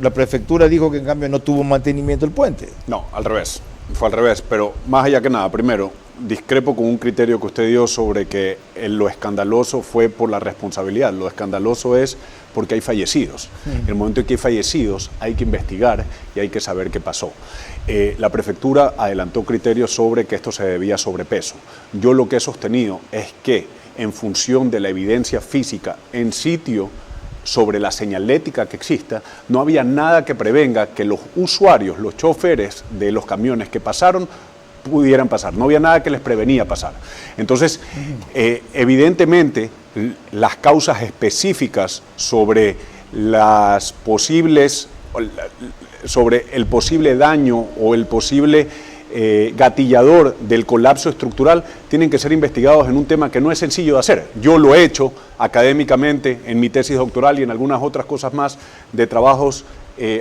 La prefectura dijo que en cambio no tuvo mantenimiento el puente. No, al revés. Fue al revés, pero más allá que nada, primero, discrepo con un criterio que usted dio sobre que lo escandaloso fue por la responsabilidad. Lo escandaloso es porque hay fallecidos. En el momento en que hay fallecidos hay que investigar y hay que saber qué pasó. La prefectura adelantó criterios sobre que esto se debía a sobrepeso. Yo lo que he sostenido es que en función de la evidencia física en sitio sobre la señalética que exista, no había nada que prevenga que los usuarios, los choferes de los camiones que pasaron, pudieran pasar. No había nada que les prevenía pasar. Entonces, evidentemente, las causas específicas sobre las posibles, sobre el posible daño o el posible gatillador del colapso estructural tienen que ser investigados en un tema que no es sencillo de hacer. Yo lo he hecho académicamente en mi tesis doctoral y en algunas otras cosas más de trabajos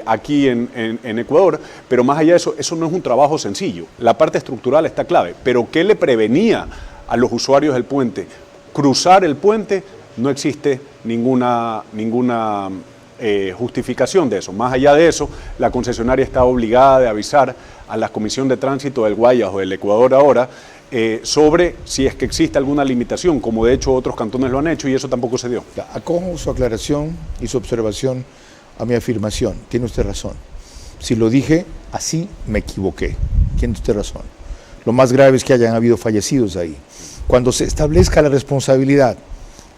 aquí en Ecuador, pero más allá de eso, eso no es un trabajo sencillo. La parte estructural está clave, pero ¿qué le prevenía a los usuarios del puente? Cruzar el puente, no existe ninguna justificación de eso. Más allá de eso, la concesionaria está obligada de avisar a la Comisión de Tránsito del Guayas o del Ecuador ahora sobre si es que existe alguna limitación, como de hecho otros cantones lo han hecho y eso tampoco se dio. Acojo su aclaración y su observación a mi afirmación. Tiene usted razón. Si lo dije así, me equivoqué. Tiene usted razón. Lo más grave es que hayan habido fallecidos ahí. Cuando se establezca la responsabilidad,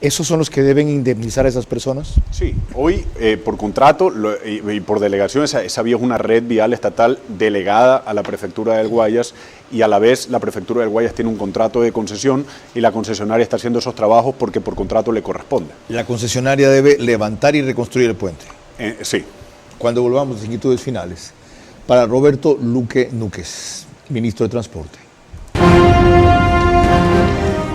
¿esos son los que deben indemnizar a esas personas? Sí, hoy por contrato y por delegación, esa vía es una red vial estatal delegada a la Prefectura del Guayas y a la vez la Prefectura del Guayas tiene un contrato de concesión y la concesionaria está haciendo esos trabajos porque por contrato le corresponde. La concesionaria debe levantar y reconstruir el puente. Sí. Cuando volvamos a inquietudes finales, para Roberto Luque Núquez, ministro de Transporte.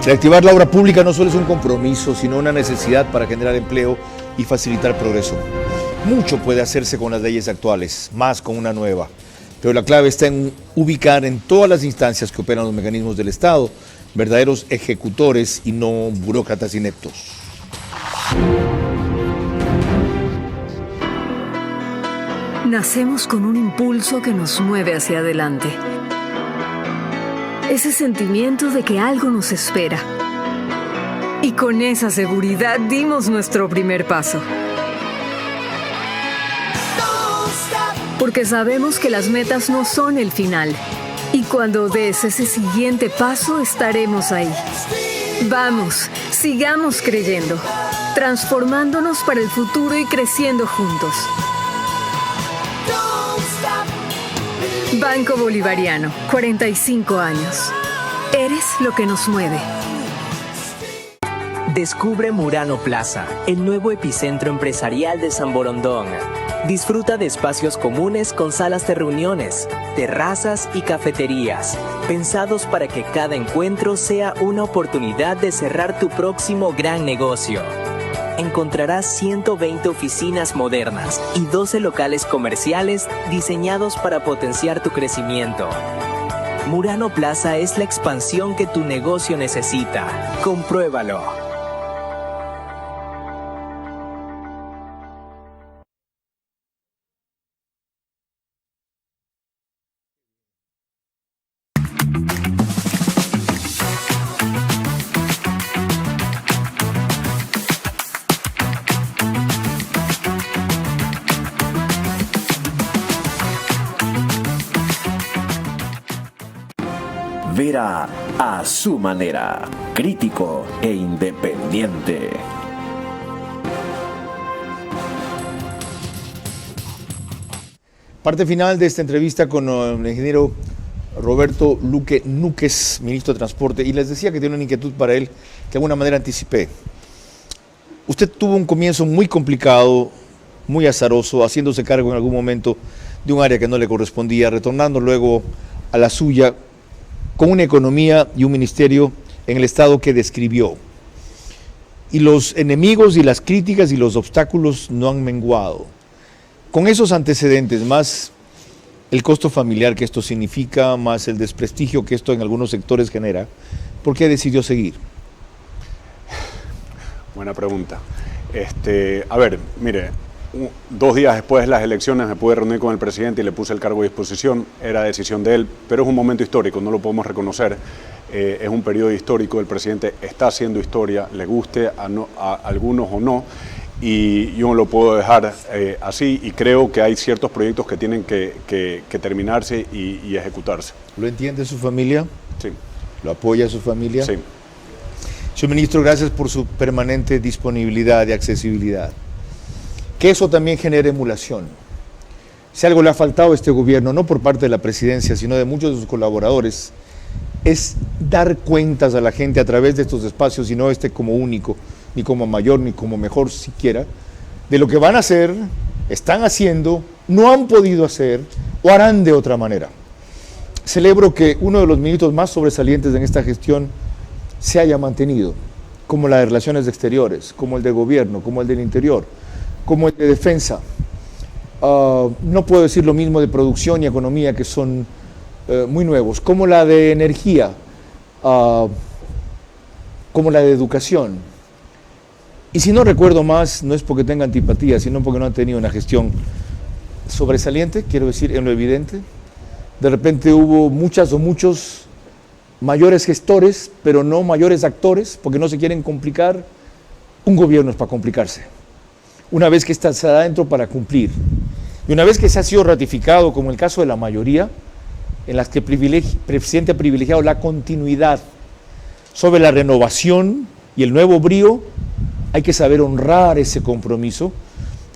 Reactivar la obra pública no solo es un compromiso, sino una necesidad para generar empleo y facilitar progreso. Mucho puede hacerse con las leyes actuales, más con una nueva. Pero la clave está en ubicar en todas las instancias que operan los mecanismos del Estado verdaderos ejecutores y no burócratas ineptos. Nacemos con un impulso que nos mueve hacia adelante. Ese sentimiento de que algo nos espera. Y con esa seguridad dimos nuestro primer paso. Porque sabemos que las metas no son el final. Y cuando des ese siguiente paso, estaremos ahí. Vamos, sigamos creyendo, transformándonos para el futuro y creciendo juntos. Banco Bolivariano, 45 años. Eres lo que nos mueve. Descubre Murano Plaza, el nuevo epicentro empresarial de San Borondón. Disfruta de espacios comunes con salas de reuniones, terrazas y cafeterías, pensados para que cada encuentro sea una oportunidad de cerrar tu próximo gran negocio. Encontrarás 120 oficinas modernas y 12 locales comerciales diseñados para potenciar tu crecimiento. Murano Plaza es la expansión que tu negocio necesita. Compruébalo. Vera a su manera, crítico e independiente. Parte final de esta entrevista con el ingeniero Roberto Luque Núquez, ministro de Transporte, y les decía que tiene una inquietud para él que de alguna manera anticipé. Usted tuvo un comienzo muy complicado, muy azaroso, haciéndose cargo en algún momento de un área que no le correspondía, retornando luego a la suya, con una economía y un ministerio en el estado que describió. Y los enemigos y las críticas y los obstáculos no han menguado. Con esos antecedentes, más el costo familiar que esto significa, más el desprestigio que esto en algunos sectores genera, ¿por qué decidió seguir? Buena pregunta. A ver, mire, 2 días después de las elecciones me pude reunir con el presidente y le puse el cargo a disposición. Era decisión de él, pero es un momento histórico, no lo podemos reconocer. Es un periodo histórico, el presidente está haciendo historia, le guste a algunos o no, y yo no lo puedo dejar así, y creo que hay ciertos proyectos que tienen que terminarse y ejecutarse. ¿Lo entiende su familia? Sí. ¿Lo apoya su familia? Sí. Señor ministro, gracias por su permanente disponibilidad y accesibilidad. Que eso también genere emulación. Si algo le ha faltado a este gobierno, no por parte de la presidencia, sino de muchos de sus colaboradores, es dar cuentas a la gente a través de estos espacios, y no como único, ni como mayor, ni como mejor siquiera, de lo que van a hacer, están haciendo, no han podido hacer o harán de otra manera. Celebro que uno de los ministros más sobresalientes en esta gestión se haya mantenido, como la de Relaciones Exteriores, como el de Gobierno, como el del Interior, como el de Defensa. No puedo decir lo mismo de Producción y Economía, que son muy nuevos, como la de Energía, como la de Educación. Y si no recuerdo más, no es porque tenga antipatía, sino porque no han tenido una gestión sobresaliente, quiero decir, en lo evidente. De repente hubo muchas o muchos mayores gestores, pero no mayores actores, porque no se quieren complicar. Un gobierno es para complicarse. Una vez que está adentro, para cumplir. Y una vez que se ha sido ratificado, como el caso de la mayoría, en las que el presidente ha privilegiado la continuidad sobre la renovación y el nuevo brío, hay que saber honrar ese compromiso,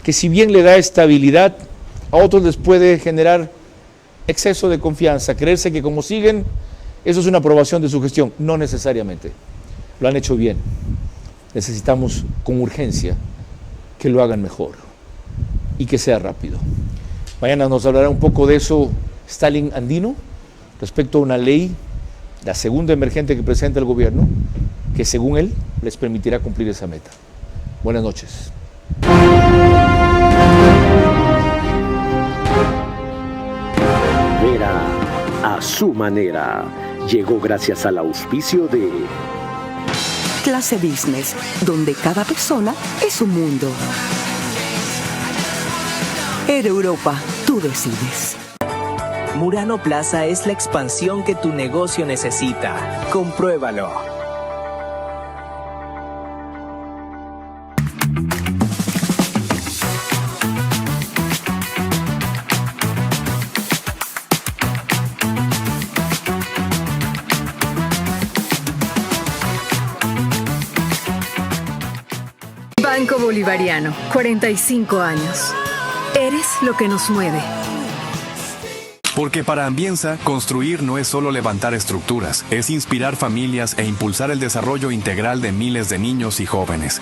que si bien le da estabilidad, a otros les puede generar exceso de confianza, creerse que como siguen, eso es una aprobación de su gestión. No necesariamente. Lo han hecho bien. Necesitamos con urgencia que lo hagan mejor y que sea rápido. Mañana nos hablará un poco de eso Stalin Andino, respecto a una ley, la segunda emergente que presenta el gobierno, que según él les permitirá cumplir esa meta. Buenas noches. Vera a su manera llegó gracias al auspicio de Clase Business, donde cada persona es un mundo. Air Europa, tú decides. Murano Plaza es la expansión que tu negocio necesita. Compruébalo. Banco Bolivariano, 45 años. Eres lo que nos mueve. Porque para Ambienza, construir no es solo levantar estructuras, es inspirar familias e impulsar el desarrollo integral de miles de niños y jóvenes.